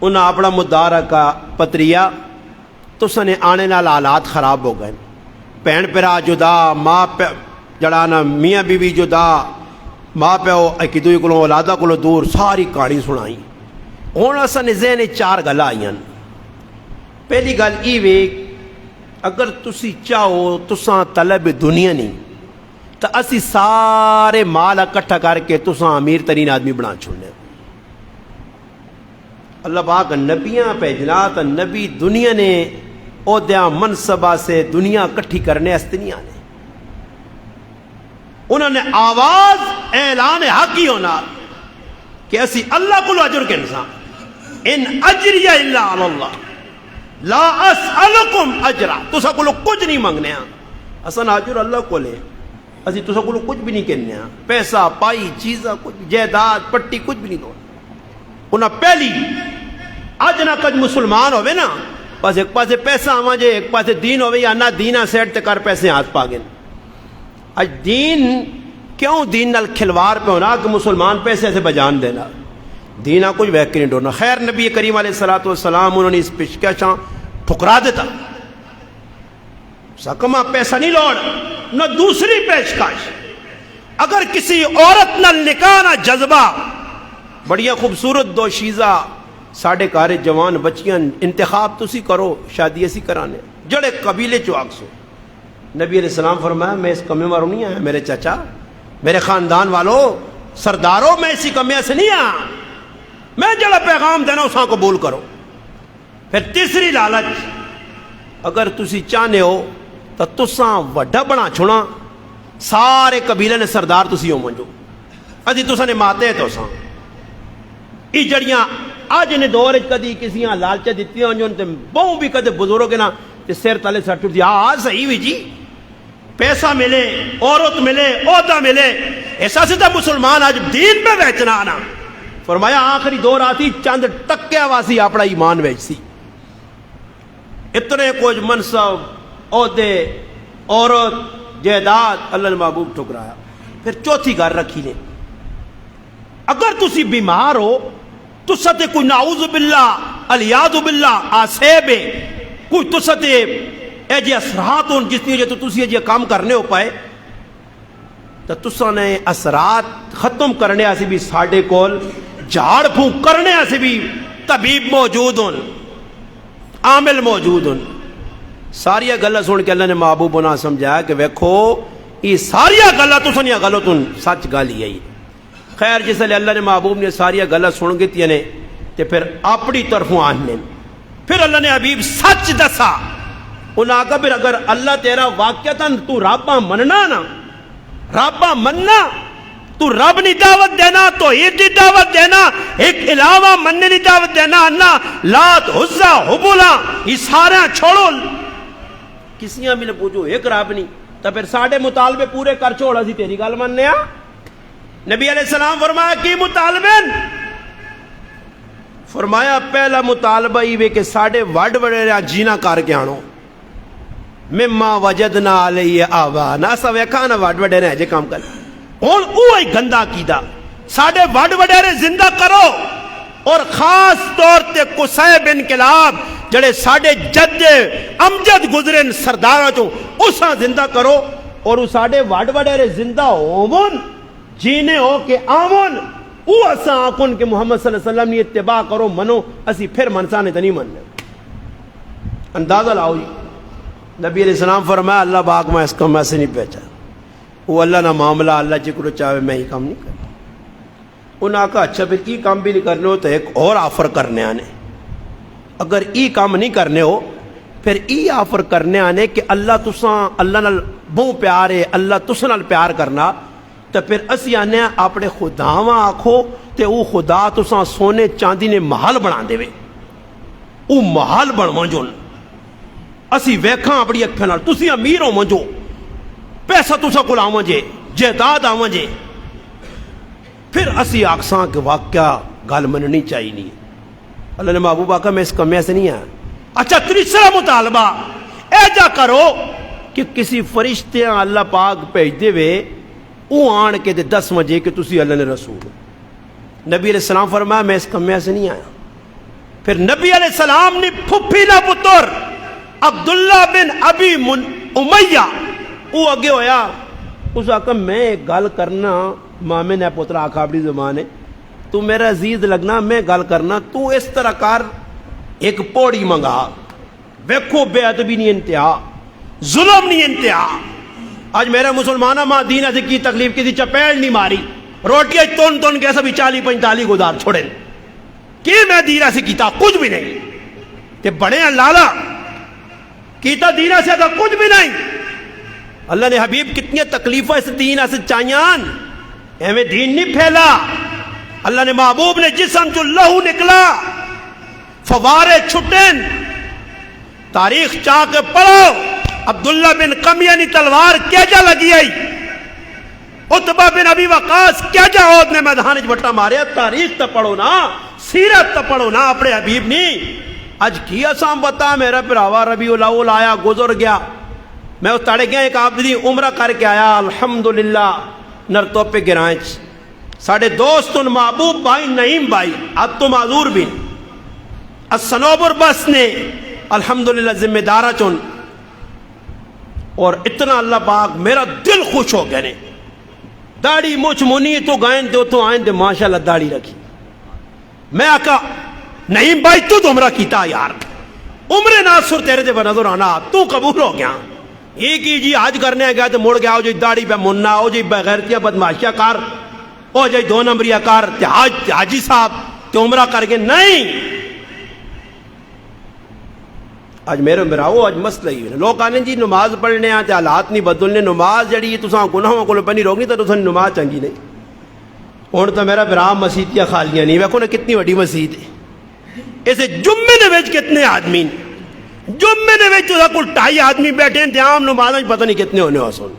انہاں اپنا مدارہ کا پتریا تو سنے آنے نال حالات خراب ہو گئے پہن پرا جدا ماں پہ جڑانا میاں بی بی جدا ماں پیو ایک دوئی کلوں اولادہ کلوں دور ساری کہانی سنائی. ہوں اصل ذہن چار گل آئی. پہلی گل یہ اگر تسی چاہو تساں طلب دنیا نہیں تو اسی سارے مال اکٹھا کر کے تساں امیر ترین آدمی بنا چھوڑنے. اللہ پاک نبیاں بھیجنا تو نبی دنیا نے عہدیاں منصبہ سے دنیا اکٹھی کرنے اس نہیں آنے. انہوں نے آواز اعلان حق ہی ہونا کہ اسی اللہ کو اجر کے انسان ان اجری الا علی اللہ لا اسألکم اجرا تسا کو کچھ نہیں منگنے اسن اجر اللہ کو لے اسی تسا کو کچھ بھی نہیں کہنے پیسہ پائی چیزاں کچھ جائیداد پٹی کچھ بھی نہیں دو. انہاں پہلی اج نہ کج مسلمان ہوئے نا بس ایک پاسے پیسہ آواں جے ایک پاسے دین ہوئے یا نہ دینا سیٹ تے کر پیسے ہاتھ پا گئے. اج دین کیوں دین نال کھلوار پہ ہونا کہ مسلمان پیسے سے بجان دینا دینا کچھ بہک نہیں ڈورنا. خیر نبی کریم علیہ السلام انہوں نے اس پیشکشاں ٹھکرا دیتا سکما پیسہ نہیں لوڑ نہ دوسری پیشکش. اگر کسی عورت نال نکاح نہ جذبہ بڑیا خوبصورت دو شیزہ ساڑھے کارے جوان بچیاں انتخاب تسی کرو شادی اسی کرانے جڑے قبیلے چو آگ سو نبی علیہ السلام فرمایا میں اس کمے والوں نہیں آیا میرے چچا، میرے خاندان والوں، سرداروں، میں اسی کمے سے نہیں آیا، میں جڑا پیغام دینا اساں قبول کرو۔ پھر تیسری لالچ، اگر تسی چاہنے ہو تو تساں وڈا بنا چھوڑا، سارے قبیلے نے سردار تسی ہو منجو، ادھی تساں نے ماتے تو ساں ای جڑیاں آج نے دور کدی کسیاں لالچہ دیتی ہیں تے بہوں بھی کدے بزرگ نا تے سر تلے سٹ دی صحیح بھی جی، پیسہ ملے، عورت ملے، عہدہ ملے، ایسا سے تو مسلمان آج دین پہ بیچنا آنا۔ فرمایا آخری دور آتی چند ٹکیا واسی اپنا ایمان بیچ سی، اتنے کچھ منصب، عہدے، عورت، جائیداد، اللہ نے محبوب ٹھکرایا۔ پھر چوتھی گھر رکھی نے، اگر تسی بیمار ہو تو ستے کوئی نعوذ باللہ الیاذ باللہ آسیب کوئی تو ستے اے جی اثرات ہون جس نے تو تسی یہ کام کرنے ہو پائے تو تسا نے اثرات ختم کرنے ایسے بھی ساڑھے کول جھاڑ پھونک کرنے ایسے بھی طبیب موجود ہون، عامل موجود ہون۔ ساریا گلہ سن کے اللہ نے محبوب بنا سمجھایا کہ ویکھو یہ ساریا گلہ تو سنیا غلط ہون، سچ گل ہی ہے۔ خیر جس لئے اللہ نے محبوب نے ساریا گلہ سن گئی نے تے پھر اپنی طرفوں آنے، پھر اللہ نے حبیب سچ دسا، انہاں کہا پھر اگر اللہ تیرا واقعتاً تو رابہ مننا نا، رابہ مننا، تو رب نہیں دعوت دینا، تو عید دی دعوت دینا، ایک علاوہ مننے نہیں دعوت دینا، انہا لات حزہ حبولا یہ سارے چھوڑو، کسیاں بھی نے پوچھو ایک رب نہیں، تو پھر ساڑھے مطالبے پورے کر چھوڑا سی تیری گل مننے آ۔ نبی علیہ السلام فرمایا کی مطالبین؟ فرمایا پہلا مطالبہ یہ کہ ساڑھے وڈ وڈیرا جینا کر کے آنو، مما وجدنا علیہ آبانا، اسا ویکھا نا وڈ وڈیرے جے کام کر، ہن اوہی گندا کیدا، ساڑھے وڈ وڈیرے زندہ کرو، اور خاص طور تے قصی بن کلاب جڑے ساڑھے جد امجد گزرن سرداراں چوں اساں زندہ کرو، اور ساڑھے وڈ وڈیرے زندہ ہوون جینے ہو کہ آمون، او اساں آکن کہ محمد صلی اللہ علیہ وسلم نے اتباع کرو منو، اسی پھر منسانے تو نہیں مننے۔ اندازہ لاؤ جی، نبی علیہ السلام فرمایا اللہ باق میں اس کا میں سے نہیں پہچا، وہ اللہ نہ معاملہ اللہ جکڑو چاہے میں ہی کام نہیں کرتا۔ انہاں کہا اچھا پھر ای کام بھی نہیں کرنے ہو تو ایک اور آفر کرنے آنے، اگر ای کام نہیں کرنے ہو پھر ای آفر کرنے آنے کہ اللہ تساں اللہ نال بہوں پیار ہے، اللہ تساں نال پیار کرنا، تو پھر اسی آنے اپنے خداواں آکھو تے او خدا تساں سونے چاندی نے محل بنا دے وے، او محل بن منجون، اسی ویکھاں اپنی اکھیں نال تسی امیر ہو منجو، پیسہ تساں کول آواں جے، جائیداد آواں جے، پھر اسی آکساں کہ واقعہ گل مننی چاہیے نہیں۔ اللہ نے محبوب آقا میں اس کمے سے نہیں آیا۔ اچھا تیسرا مطالبہ اے جا کرو کہ کسی فرشتے اللہ پاک بھیج دے وے او آن کے دے 10 وجے کہ تسی اللہ نے رسول۔ نبی علیہ السلام فرمایا میں اس کمے سے نہیں آیا۔ پھر نبی علیہ السلام نے پھپھی دا پتر عبداللہ بن ابی امیہ او اگے ہویا، اس آقا میں ایک گل کرنا، مامے نے پتر آقا اپنی زبان ہے، تو میرا عزیز لگنا میں گل کرنا، تو اس طرح کر ایک پوڑی منگا، ویکھو بے ادبی نہیں انتہا، ظلم نہیں انتہا۔ آج میرے مسلمانہ ماں دین سے کی تکلیف کسی چپیڑ نہیں ماری، روٹیاں تون تون کے سبھی 40-45 گزار چھوڑیں، کی میں دیرہ سے کیتا کچھ بھی نہیں، تے بڑے ہیں لالا کیتا دیرہ سے تو کچھ بھی نہیں۔ اللہ نے حبیب کتنی تکلیفیں اس دین سے چاہیان، ہمیں دین نہیں پھیلا۔ اللہ نے محبوب نے جسم جو لہو نکلا، فوارے چھٹن، تاریخ چاہ کے پڑھو، عبداللہ بن قمیہ نے تلوار کیا جا لگی آئی، عتبہ بن ابی وقاص کیا جا عود نے میدان بٹا مارے، تاریخ تا پڑھو نا، سیرت تا پڑھو نا اپنے حبیب نہیں۔ آج کی اسام بتا میرا پراوا ربیع الاول آیا گزر گیا، میں اس تاڑے گیا ایک آبدی عمرہ کر کے آیا الحمدللہ نرتو پہ گرائنچ، ساڑھے دوستن محبوب بھائی نعیم بھائی اب تو معذور بھی السنوبر بس نے الحمدللہ ذمہ دارہ چن، اور اتنا اللہ پاک میرا دل خوش ہو گئے نے، داڑھی مچ منی تو گائن دے تو آئین دے ماشاءاللہ داڑھی رکھی۔ میں آقا نعیم بھائی تو عمرہ کیتا یار، عمر ناصر تیرے دے بنظر آنا تو قبول ہو گیا ایک ہی جی حج کرنے گیا تو مڑ گیا ہو جی داڑھی پہ مننا ہو جی بغیرتیاں بدماشیاں کار ہو جی دو نمبریہ کار حاجی صاحب تے عمرہ کر کے نہیں. اج میرے براؤ اج مسئلہ ہی لوگ آنے جی نماز پڑھنے تے حالات نہیں بدلنے نماز جڑی تساں گناہوں کو پہ نہیں روکنی تو تساں نماز چنگی نہیں. ہوں تو میرا برا مسیتیاں خالیاں نہیں ویکھو نا کتنی وڈی مسجد ہے اسے جمعے دے وچ کتنے آدمی جمعے دے وچ تساں کول 2.5 آدمی بیٹھے ہیں عام نمازاں پتہ نہیں کتنے ہونے ہو سن.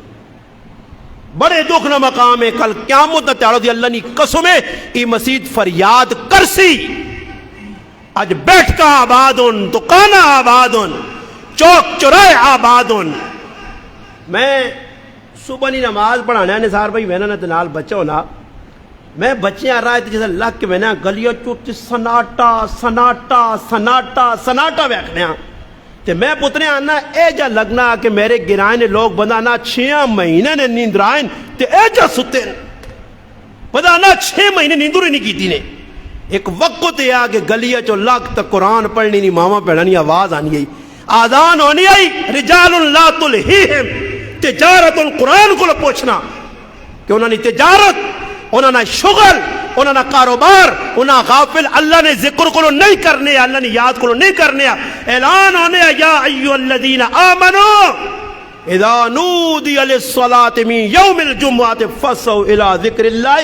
بڑے دکھ نہ مقام ہے کل قیامت نہ تیارو دی اللہ نی قسم ہے یہ مسجد فریاد کرسی اج بیٹھ کا آباد ان دکانہ آباد ان چوک چورائے آباد ان. میں صبح نہیں نماز پڑھانا ہے نثار بھائی میں نہ نال بچہ ہونا میں بچے آ رہا ہے جیسے لگ کے میں نے گلیوں چوٹ سناٹا سناٹا سناٹا سناٹا ویکھنے تے میں پتنے آنا اے جا لگنا کہ میرے گرائیں نے لوگ بندانا 6 مہینے نے نیندر آئیں تے اے جا ستے بندانا 6 مہینے نیندر ہی نہیں کیتی نے. ایک وقت یہ آ کہ گلیہ چو لگ تک قرآن پڑھنی نہیں ماما پڑھنی آواز آنی آئی آذان ہونی آئی رجال لا تلہیہم تجارت القرآن کو پوچھنا کہ انہوں نے تجارت انہوں نے شغل انہوں نے کاروبار انہوں نے غافل اللہ نے ذکر کو نہیں کرنے اللہ نے یاد کو نہیں کرنے اعلان ہونے یا ایھا الذین آمنوا اذا نودی للصلاة من یوم الجمعۃ فاسعوا الی ذکر اللہ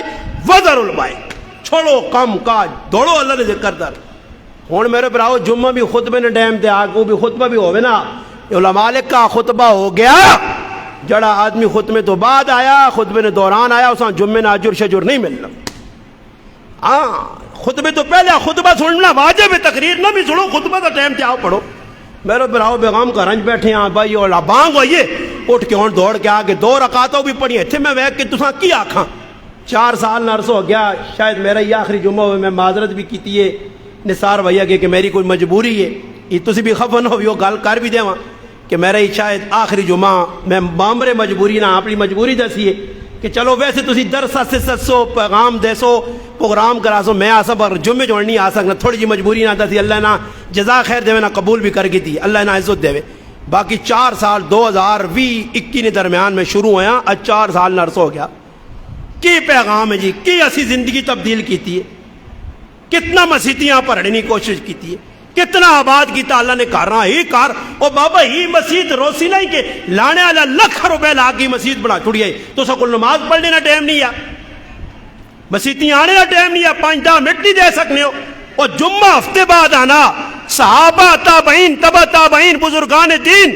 وذروا البیع چھوڑو کام کاج دوڑو اللہ نے ذکر در. ہوں میرے براؤ جمعہ بھی خطبے نے ڈیم تے آگو بھی خطبہ بھی ہوئے نا علماء کا خطبہ ہو گیا جڑا آدمی خطبے تو بعد آیا خطبے نے دوران آیا اساں جمعے نے اجر شجر نہیں ملنا. ہاں خطبے تو پہلے خطبہ سننا واجب ہے تقریر نہ بھی سنو خطبہ کا ٹائم تے آؤ پڑھو. میرے براؤ بیگام گھرانچ بیٹھے ہیں بھائی اور بانگ ہوئیے اٹھ کے ہوں دوڑ کے آ کے 2 رکعتوں بھی پڑھی اتنے میں ویکھ کے تساں کی آکھاں 4 سال نرس ہو گیا شاید میرا یہ آخری جمعہ ہوئے میں معذرت بھی کیتی ہے نثار بھیا کہ میری کوئی مجبوری ہے یہ تسی بھی خفا نہ ہوئیو گل کر بھی دیواں کہ میرا ہی شاید آخری جمعہ میں بامبرے مجبوری نہ اپنی مجبوری دسی ہے کہ چلو ویسے تسی درس سے سسو پیغام دیسو پروگرام کرا سو میں آسا پر جمعے جوڑ نہیں آ سکنا تھوڑی جی مجبوری نہ دسی اللہ نہ جزا خیر دے نہ قبول بھی کر گئی تھی اللہ نہ عزت دے. باقی 4 سال 2020-21 نے درمیان میں شروع ہویا آج 4 سال نرس ہو گیا. کی پیغام ہے جی کی اسی زندگی تبدیل کیتی ہے کتنا مسیتیاں پڑھنے کی کوشش کیتی ہے کتنا آباد کیتا اللہ نے کر رہا ہی کار او بابا ہی مسجد روسی نہیں کہ لانے والا لکھ روپے لا کے مسجد بنا چھڑی ہے تو سکول نماز پڑھنے کا ٹائم نہیں ہے مسیتیاں آنے کا ٹائم نہیں ہے 5-10 منٹ نہیں دے سکنے ہو اور جمعہ ہفتے بعد آنا صحابہ تابعین تبع تابعین بزرگان دین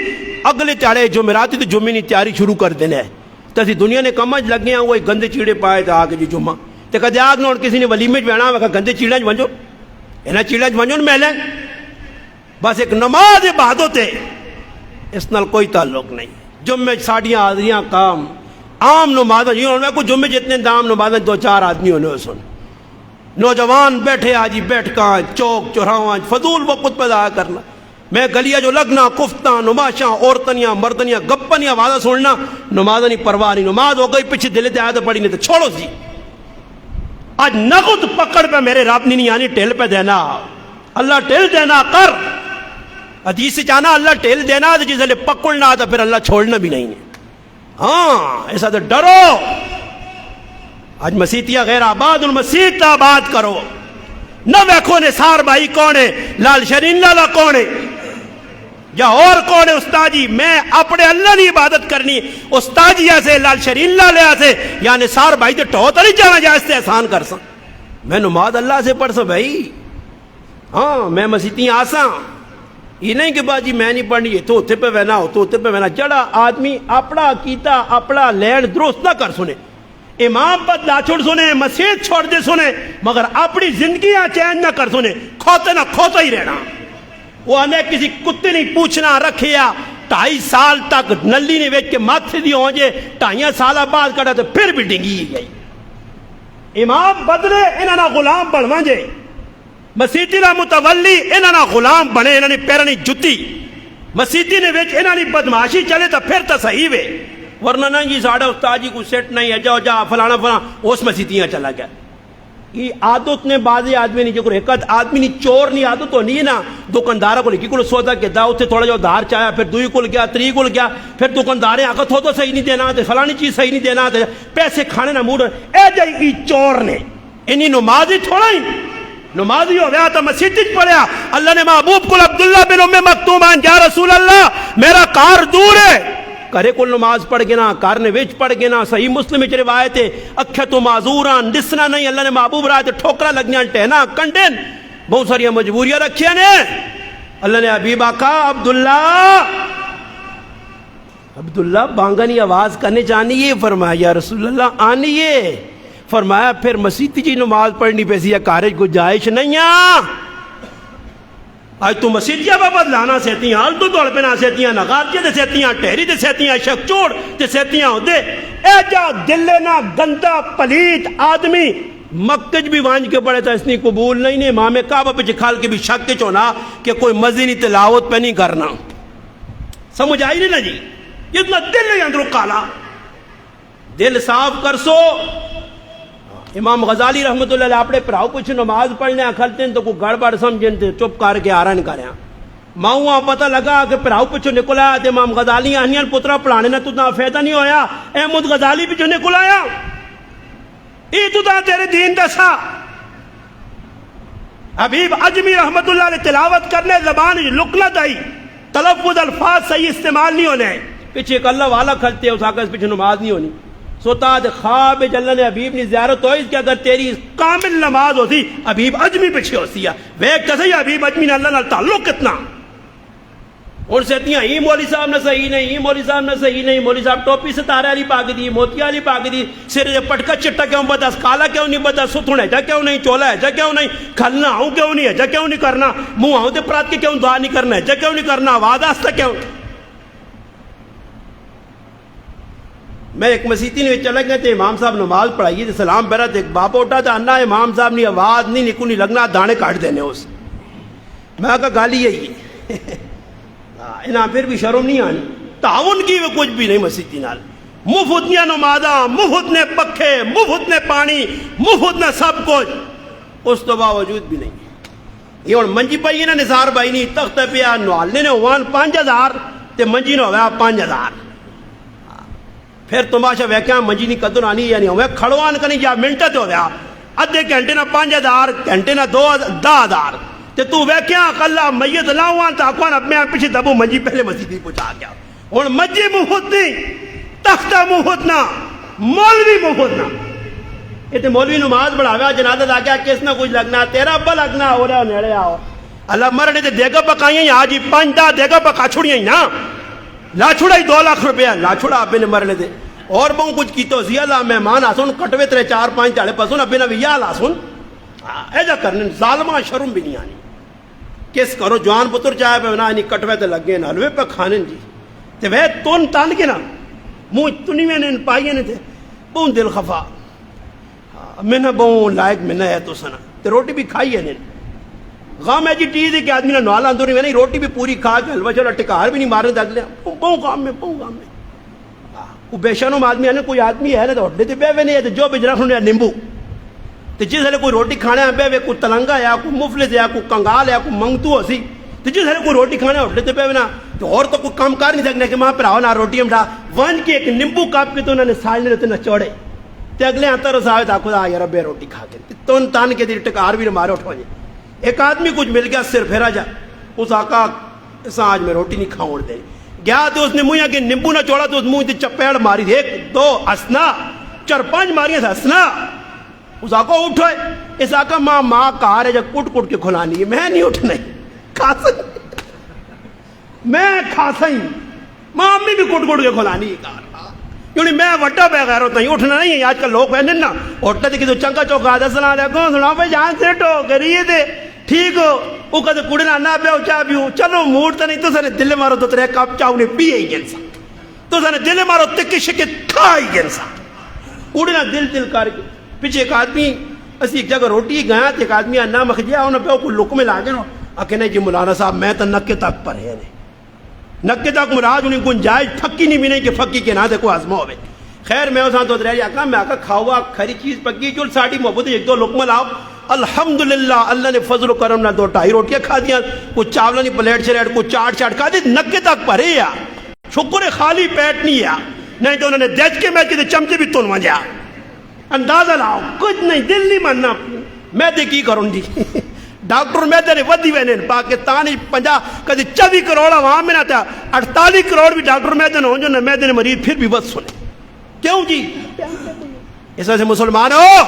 اگلے چاڑے جمعراتی تو جمعے کی تیاری شروع کر دینا ہے تو اسی دنیا نے کمج لگے ہیں وہی گندے چیڑے پائے تو آگے جی جمعہ تو کدے آگ نہ کسی نے ولیمے بہنا میں گندے چیڑا ونجو انہیں چیڑا ونجو میں لیں بس ایک نماز عبادت ہے اس نال کوئی تعلق نہیں. جمعے ساڑیاں حاضریاں کام عام نمازیں جی ہونے کو جمعے جتنے دام نمازیں 2-4 آدمی ہونے سن نوجوان بیٹھے آجی بیٹھ کاں چوک چوراہاں فضول وقت پیدا کرنا میں گلیاں جو لگنا کفتاں نماشاں عورتنیاں مردنیاں گپنیاں وعدہ سننا نماز نہیں پرواہ نہیں نماز ہو گئی پیچھے دل تے آیا تو پڑھی نہیں تو چھوڑو سی. آج نقد پکڑ پہ میرے رب نہیں آنی ٹھل پہ دینا اللہ ٹھل دینا کر حدیث سے جانا اللہ ٹھل دینا تو جس لئے پکڑنا تو پھر اللہ چھوڑنا بھی نہیں ہے. ہاں ایسا تو ڈرو آج مسیتیاں غیر آباد المسیت آباد کرو نہ ویکھو نثار بھائی کون ہے لال شرین لالا کون ہے یا اور کون ہے استاد جی میں اپنے اللہ نے عبادت کرنی استاد جی ایسے لال شرین لالا سے یا نثار بھائی تو ٹھو تو نہیں جانا جائے اس سے احسان کر سا میں نماز اللہ سے پڑھ سا بھائی. ہاں میں مسیتیاں آساں یہ نہیں کہ باجی میں نہیں پڑھنی یہ تو اتنے پہ وینا ہو تو اتنے پہ وینا جڑا آدمی اپنا کیتا اپنا لین درست نہ کر سنے امام پر لا چھوڑ سنے مسجد چھوڑ دے سنے مگر اپنی زندگیاں چینج نہ کر سنے کھوتے نہ کھوتا ہی رہنا. وہ انہیں کسی کتے نہیں پوچھنا رکھیا 2.5 سال تک نلی نے ویچ کے ماتھے دی ہوں جے 2.5 سالہ بعد کٹا تو پھر بھی ڈنگی گئی. امام بدلے انہاں غلام بڑھوان جے مسیتی نا متولی انہاں نا غلام بنے انہاں نے پیرانی جتی مسیتی نے ویچ انہاں نے بدماشی چلے تو پھر تو صحیح وے ورنہ نہیں جی ساڑھا استاد جی کو سیٹ نہیں ہے جاؤ جا فلانا فلانا اس مسیتیاں چلا گیا یہ عادت نے بعض آدمی نہیں جو ایک آدمی نہیں چور نہیں عادت ہونی ہے نا دکاندار کو لکھی کو سودا کہتا اتنے تھوڑا جو دھار چاہیا پھر دوئی کو گیا تری کو گیا پھر دکاندار آگے تو صحیح نہیں دینا تے فلانی چیز صحیح نہیں دینا تے پیسے کھانے نہ موڈ اے جائی چور نے انہی نماز ہی تھوڑا ہی نمازی ہو گیا تو مسجد پڑھیا اللہ نے محبوب کو عبداللہ بن ام مکتوم یا رسول اللہ میرا کار دور ہے کرے کو نماز پڑھ گنا کار نے وچ پڑھ گنا صحیح مسلم وچ روایت ہے اکھے تو معذوران دسنا نہیں اللہ نے محبوب رات ٹھوکرا لگیاں ٹہنا کنڈن بہت ساری مجبوریاں رکھیاں نے اللہ نے حبیب آقا عبداللہ بانگانی آواز کرنے جانی ہے فرمایا یا رسول اللہ آنی ہے فرمایا پھر مسیح جی نماز پڑھنی پیسی یا کارج گنجائش نہیں آج تو مسیح جی بابا لانا سیتیاں آل تو دوڑ پہ نہ سیتیاں نغارجے دے سیتیاں ٹہری دے سیتیاں شک چوڑ دے سیتیاں ہو دے اے جا دلے نہ گندہ پلیت آدمی مکج بھی وانج کے پڑے تھا اس نے قبول نہیں نے امام کعبہ پہ چکھال کے بھی شک کے چونا کہ کوئی مزینی تلاوت پہ نہیں کرنا سمجھ آئی نہیں نا جی یہ اتنا دل نہیں اندرو کالا دل صاف کر سو امام غزالی رحمت اللہ علیہ اپنے پراؤ کچھ نماز پڑھنے کھلتے ہیں تو کوئی گڑبڑ سمجھیں تھے چپ کر کے آران کریں ماؤں پتہ لگا کہ پراؤ پچھو نکل آیا تو امام غزالی آنیاں پترہ پڑھانے نہ تو اتنا فیدہ نہیں ہویا احمد غزالی پچھو نکل آیا ای تو تا تیرے دین دسا حبیب عجمی رحمت اللہ علیہ تلاوت کرنے زبان لکنت آئی تلفظ الفاظ صحیح استعمال نہیں ہونے پیچھے ایک اللہ والا کھلتے ہیں اس آقا اس پیچھے نماز نہیں ہونی سوتا دے خواب اللہ نے حبیب نے زیارت ہوئی کہ اگر تیری کامل نماز ہوتی حبیب عجمی پیچھے ہوتی ہے ویک کسے حبیب عجمی نے اللہ نال تعلق کتنا اور سہتیاں ہی مولی صاحب نے صحیح نہیں ہی مولی صاحب نے صحیح نہیں مولی صاحب ٹوپی ستارے علی پاک دی موتیا علی پاک دی سر پٹکا چٹا کیوں بتا کالا کیوں نہیں بتا ستھن ہے کیوں نہیں چولا ہے کیوں نہیں کھلنا ہوں کیوں نہیں ہے کیوں نہیں کرنا منہ آؤں تے پرات کے کیوں دعا نہیں کرنا ہے کیوں نہیں کرنا آواز آستا کیوں میں ایک مسیحی نے چلا گیا تھے امام صاحب نماز پڑھائیے تھے سلام بیرا تھے ایک باپ اٹھا تھا انا امام صاحب نے آواز نہیں نکو نہیں لگنا دانے کاٹ دینے اس میں کہا گالی یہی انہاں پھر بھی شرم نہیں آنی تعاون کی وہ کچھ بھی نہیں مسیحی نال مفت نے نمازاں مفت نے پکھے مفت نے پانی مفت نے سب کچھ اس تو باوجود بھی نہیں یہ اور منجی پائی نا نثار بھائی نہیں تخت پیا نوالنے نے ہوان 5000 تے منجی نے ہویا 5000 پھر تماشا ویکھیا منجی نہیں قدر آنی یعنی ہوئے کھڑوان کنی جا منٹہ تے ہویا ادھے گھنٹے نہ 5000 گھنٹے نہ 10,000 تے تو ویکھیا اللہ میت لاؤان تا اکوان اپنے آپ پیچھے دبو منجی پہلے مسیح پہنچا گیا اور منجی مفت نہیں تختہ مفت نہ مولوی مفت نہ یہ تے مولوی نماز بڑھاویا جنازہ دا گیا کس نہ کچھ لگنا تیرا ابا لگنا ہو رہا نیڑے آؤ اللہ مرنے تے دیگا پکائیں یا آج 5 دیگا پکا چھوڑیاں نا لا چھوڑا ہی 2 لاکھ روپیہ لا چھوڑا ابے نے مرنے دے اور بہوں کچھ کی تو زیادہ مہمان آسن کٹوے ترے 4-5 چاڑے پسن ابے نے بھی یال آسن ایجا کرنے ظالمہ شرم بھی نہیں آنی کس کرو جوان پتر چاہے پہ نا کٹوے تے لگے نا حلوے پہ کھانے جی تے وہ تون تان کے نا منہ تنی میں نے پائیے نے تھے بہن دل خفا میں نے بہن لائق میں نے ہے تو سنا تے روٹی بھی کھائی ہے نے غام ہے جی چیز ہے کہ آدمی نے نوالا اندر نہیں روٹی بھی پوری کھا کے حلوہ چلا ٹکار بھی نہیں مارنے دگ لیا بہن غام میں کوئی بے شرم آدمی ہے نا کوئی آدمی ہے نا تو اڈے تے بے نہیں ہے جو بھی جناب نے نیمبو تو جس ہلے کوئی روٹی کھانے بے کوئی تلنگا ہے کوئی مفلس ہے کوئی کنگال ہے کوئی منگتو ہو سی تو جس ہلے کوئی روٹی کھانے اڈے تے بے نا تو اور تو کوئی کام کر نہیں سکنے کہ ماں پراؤ نہ روٹی ہم ڈا ون کے ایک نیمبو کاپ کے تو انہوں نے سالنے رہتے نہ چوڑے تو اگلے آتا رساوے تا خدا یار بے روٹی کھا کے تون تان کے دیر ٹکار بھی مارے اٹھو جائے ایک آدمی کچھ مل گیا سر پھیرا جا اس آقا اس آج میں روٹی نہیں کھاؤں دے گیا تو اس نے منہ کہ نیمبو نہ چوڑا تو اس منہ چپیڑ ماری 1 2 ہسنا 4-5 ماریاں تھا ہسنا اس آقا اٹھوئے اس آقا ماں کار ہے جب کٹ کٹ کے کھلانی ہے میں نہیں اٹھنا کھا سکتا میں کھا سکتا ماں امی بھی کٹ کٹ کے کھلانی ہے کار کیونکہ میں وٹا پہ غیر ہوتا ہی اٹھنا نہیں ہے آج کل لوگ پہنے نا اٹھتے تھے کہ تو چنگا چوکا آدھا سنا دے کون سنا پہ جان سیٹ ہو کریے دے ٹھیک ہو وہ کہتے کڑنا نہ پیو چاہ پیو چلو موڑتا نہیں تو سنے دل مارو تو ترے کپ چاہو نے پیے ہی گنسا تو سنے دل مارو تکی شکے تھا ہی گنسا کڑنا دل کر کے پیچھے ایک آدمی اسی ایک جگہ روٹی گیا تھے ایک آدمی نہ مخجیا انہوں پیو کوئی لکمے لاگے نا اکھے نہیں جی مولانا صاحب میں تو نکے تک پر ہے نکے تک مراد انہیں گنجائش پھکی نہیں بھی نہیں کہ پھکی کے نہ دے کوئی آزما ہوئے خیر میں اساں تو رہ آقا میں آقا کھاوا کھری چیز پکی چل ساڑی محبت ایک دو لقمہ لاؤ. الحمدللہ اللہ نے فضل و کرم نہ 2-2.5 روٹیاں کھا دیا, کچھ چاولوں کی پلیٹ چلیٹ کچھ چاٹ کھا دی, نکے تک پرے یا شکر ہے خالی پیٹ نہیں یا, نہیں تو انہوں نے دیکھ کے میں کہتے چمچے بھی تنوا جا. اندازہ لاؤ کچھ نہیں, دل نہیں ماننا میں دے کی کروں جی. ڈاکٹر میں دے ودی وینے پاکستان 50 کدی 24 کروڑ عوام میں نہ تھا, 48 کروڑ بھی ڈاکٹر میں دے ہو جو نہ میں دے مریض پھر بھی بس سنے. کیوں جی؟ اس وجہ سے مسلمان ہو,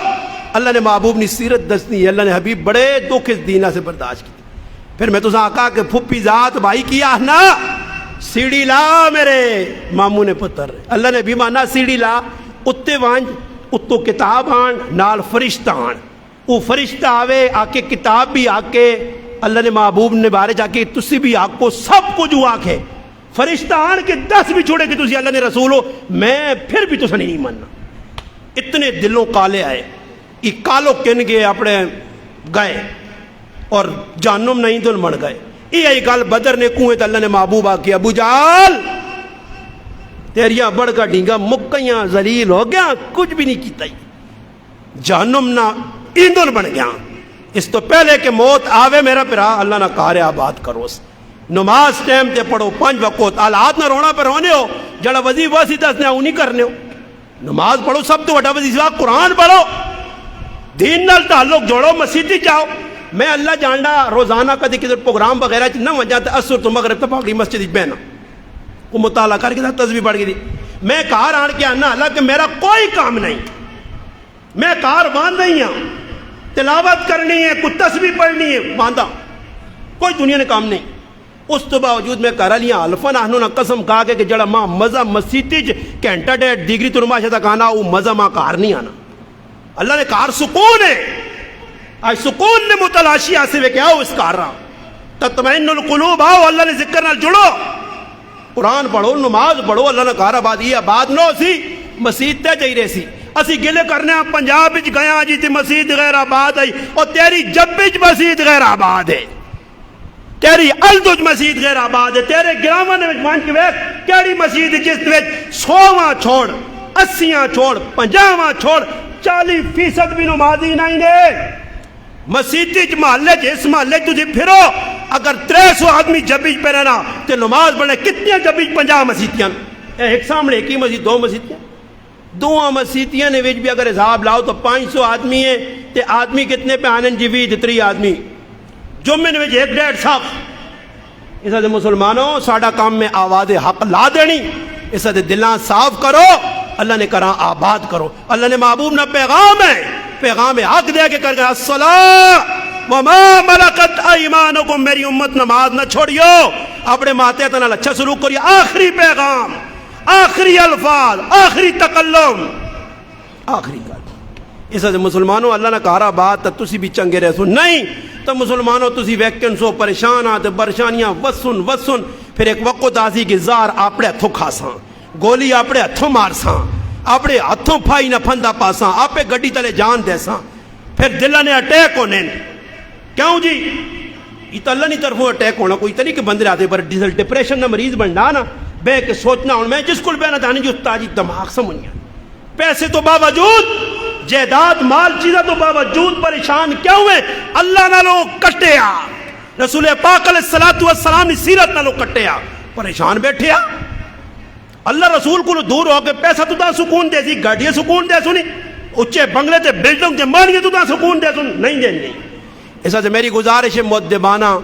اللہ نے محبوب نے سیرت دسنی, اللہ نے حبیب بڑے دکھ اس دینہ سے برداشت کی. پھر میں تو آقا کہ پھپی ذات بھائی کیا نا, سیڑھی لا میرے ماموں نے پتر, اللہ نے بھی مانا سیڑھی لا, اتے وانج اتو کتاب آن نال فرشتہ آن, وہ فرشتہ آوے آکے کتاب بھی آکے, اللہ نے محبوب نے بارے جا کے تسی بھی آکو سب کچھ آکے, فرشتہ آن کے 10 بھی چھوڑے کہ تسی اللہ نے رسول ہو, میں پھر بھی تو نہیں ماننا. اتنے دلوں کالے آئے, یہ کالو کن گئے اپنے گئے اور جہنم نہیں تو مڑ گئے. یہ گل بدر نے کنویں تو اللہ نے محبوب آکے ابو جال تیریاں بڑھ کا ڈینگا مکیاں ذلیل ہو گیا, کچھ بھی نہیں کیتا, جہنم نہ ایندھن بن گیا. اس تو پہلے کہ موت آوے میرا پرا اللہ نہ کار آباد کرو. نماز ٹائم تے پڑھو 5 وقت, حالات نہ رونا پہ رونے ہو, جڑا وظیفہ سی دسنے وہ نہیں کرنے ہو. نماز پڑھو, سب تو بڑا وظیفہ قرآن پڑھو, دین نال تعلق جوڑو, مسیدی جاؤ. میں اللہ جانڈا روزانہ کدی کدھر پروگرام وغیرہ نہ وجہ اثر تو مغرب تو پاکڑی مسجد بہنا وہ مطالعہ کر کے تسبیح پڑھ گئی. میں کار آن کے آنا اللہ کہ میرا کوئی کام نہیں, میں کار باندھ نہیں ہوں, تلاوت کرنی ہے, کچھ تسبیح پڑھنی ہے, باندھا, کوئی دنیا نے کام نہیں. اس تو باوجود میں کر لیا الفن آہنوں نے قسم کہا کہ جڑا ماں مزہ مسیطی گھنٹہ 1.5 ڈگری تو نماشا تک آنا, وہ مزہ ماں کار نہیں آنا. اللہ نے کار سکون ہے, آج سکون نے متلاشی آسے ہوئے کہ آؤ اس کار رہا تطمئن القلوب, آؤ اللہ نے ذکر نال جڑو, قرآن پڑھو, نماز پڑھو. اللہ نے کہا آباد یہ آباد نو سی مسجد تے جائی رہے سی, اسی گلے کرنے ہیں پنجاب وچ گیا جی تے مسجد غیر آباد ہے, اور تیری جب وچ مسجد غیر آباد ہے, تیری الدج مسجد غیر آباد ہے, تیرے گراواں وچ وان کے ویکھ کیڑی مسجد جس وچ 100واں چھوڑ 80واں چھوڑ 50واں چھوڑ 40% بھی نمازی نہیں نے. مسیدی محلے اس محلے تجھے پھرو, اگر 300 آدمی جبیج پہ رہنا تو نماز پڑھنے کتنی جبیج 50 مسیدیاں, ایک سامنے ایک ہی مسجد 2 مسیدیاں, 2 مسیدیاں نے بھی اگر حساب لاؤ تو 500 آدمی ہیں, تے آدمی کتنے پہ آنن جیوید 3 آدمی, جمعے نے 1.5 صاف. اس سے مسلمانوں ساڑھا کام میں آواز حق لا دینی, اس سے دلان صاف کرو, اللہ نے کرا آباد کرو. اللہ نے محبوب نہ پیغام ہے, پیغام حق دے کے کر گیا الصلاۃ وما ملکت ایمانکم, میری امت نماز نہ چھوڑیو, اپنے ماتے تنال اچھا سلوک کریو. آخری پیغام, آخری الفاظ, آخری تکلم, آخری گل. اس سے مسلمانوں اللہ نہ کہا بات تسی بھی چنگے رہ سن نہیں تو مسلمانوں تسی ویکن سو پریشان آتے پریشانیاں وسن. پھر ایک وقت آسی کہ زار اپنے ہتھوں کھاساں, گولی اپنے ہتھوں مارساں, اپنے ہتھوں پھائی نہ پھندا پاساں, آپ گڈی تلے جان دیساں, پھر دلہ نے اٹیک ہونے. کیوں جی؟ یہ تو اللہ نہیں طرفوں اٹیک ہونا, کوئی تو نہیں کہ بندے آتے پر ڈپریشن نہ مریض بننا نا بے کے سوچنا ہوں. میں جس کو بہنا دانے جو تاجی دماغ سمجھا, پیسے تو باوجود, جائیداد مال چیزیں تو باوجود پریشان کیا ہوئے؟ اللہ نہ لو کٹے آ, رسول پاک علیہ الصلوۃ والسلام نے سیرت نہ لو کٹے آ, پریشان بیٹھے آ. اللہ رسول کو دور ہو کے پیسہ تو دا سکون دے سی, گاڑیاں سکون دے سنی, اچھے بنگلے تے بلڈنگ تے مانیے تو دا سکون دے سن نہیں دے نہیں. اس سے میری گزارش ہے مؤدبانہ,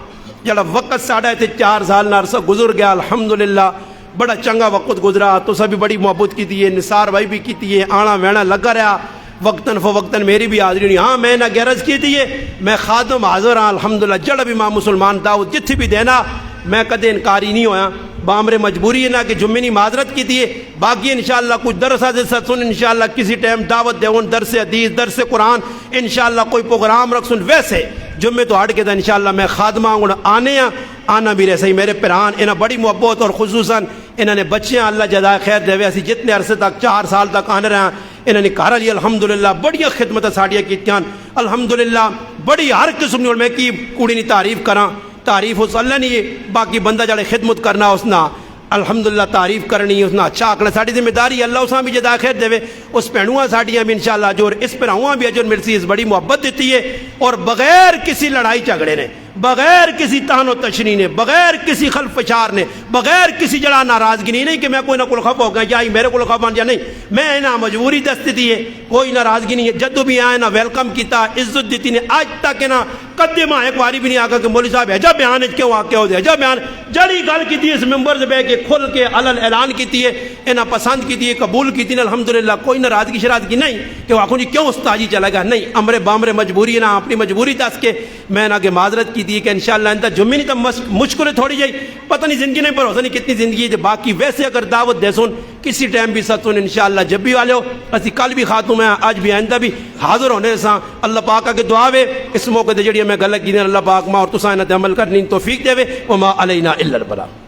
جڑا وقت ساڑھا تے 4 سال عرصہ گزر گیا, الحمدللہ بڑا چنگا وقت گزرا. تو سبھی بڑی محبت کی تھی, نثار بھائی بھی کی تھی, آنا وینا لگا رہا, وقتاً فوقتاً میری بھی حاضری نہیں. ہاں میں نہ گیرج کی تھی, میں خادم حاضر ہاں الحمدللہ. جڑا بھی ماں مسلمان دعوت جتھی بھی دینا میں کدے انکاری نہیں ہویا. بامر مجبوری ہے نا کہ جمعی ماضرت کی تھی, باقی انشاءاللہ کچھ درس سن, انشاءاللہ کسی ٹائم دعوت دے درس حدیث درس قرآن انشاءاللہ کوئی پروگرام رکھ سن. ویسے جمعے تو ہٹ کے تھا انشاءاللہ میں خادمہ ہوں آنے ہیں, آنا بھی رہ سہی. میرے پران انہیں بڑی محبت اور خصوصاً انہوں نے بچیاں اللہ جزائے خیر دے, اسی جتنے عرصے تک 4 سال تک آنے رہے ہیں انہوں نے گھر علی الحمدللہ بڑیاں خدمت ساڑیاں کیتیاں الحمدللہ. بڑی ہر قسم نے میں کی کوڑی نہیں تعریف کراں, تعریف اس اللہ نہیں, باقی بندہ جڑے خدمت کرنا اس نا الحمدللہ تعریف کرنی اس اچھا آکھنا ساری ذمہ داری اللہ اساں بھی جدا خیر دے اس بھینواں ساڈیاں بھی انشاءاللہ جو اس بھراواں بھی اجر ملسی اس بڑی محبت دیتی ہے اور بغیر کسی لڑائی جھگڑے نے بغیر کسی تہن و تشنی نے بغیر کسی خلف فشار نے بغیر کسی جڑا ناراضگی نہیں کہ میں کوئی نہ کوئی خف ہو گیا یا میرے کو خف بن جا نہیں میں نہ مجبوری دست دی ہے کوئی ناراضگی نہیں ہے جدو بھی آئے نہ ویلکم کیتا عزت دیتی نے آج تک نہ قدمہ ایک باری بھی نہیں آگا کہ مولوی صاحب ایجا بیان ہے کیوں واقع ہو دے ایجا بیان جڑی گل کی تھی اس ممبر سے بے کے کھل کے علن اعلان کی تھی ہے انہاں پسند کی تھی ہے قبول کی تھی ہے الحمدللہ کوئی ناراضگی شرازگی نہیں کہ وہ آخوں جی کیوں استاجی چلا گا نہیں امر بامر مجبوری ہے نہ اپنی مجبوری دس کے میں نہ کہ معذرت کی تھی کہ انشاءاللہ انتا جمعی نہیں تو مشکل تھوڑی جائی پتہ نہیں زندگی نہیں بھروسہ نہیں کتنی زندگی ہے باقی ویسے اگر دعوت دے سن کسی ٹائم بھی ستون انشاءاللہ جب بھی والے ہو اسی کل بھی خاتم ہیں آج بھی آئندہ بھی حاضر ہونے ساں اللہ پاک کے دعا وے اس موقع دے جڑی میں غلط کی اللہ پاک ماں اور تساں انہاں تے عمل کرنی توفیق دے وے وما علینا الا البلاغ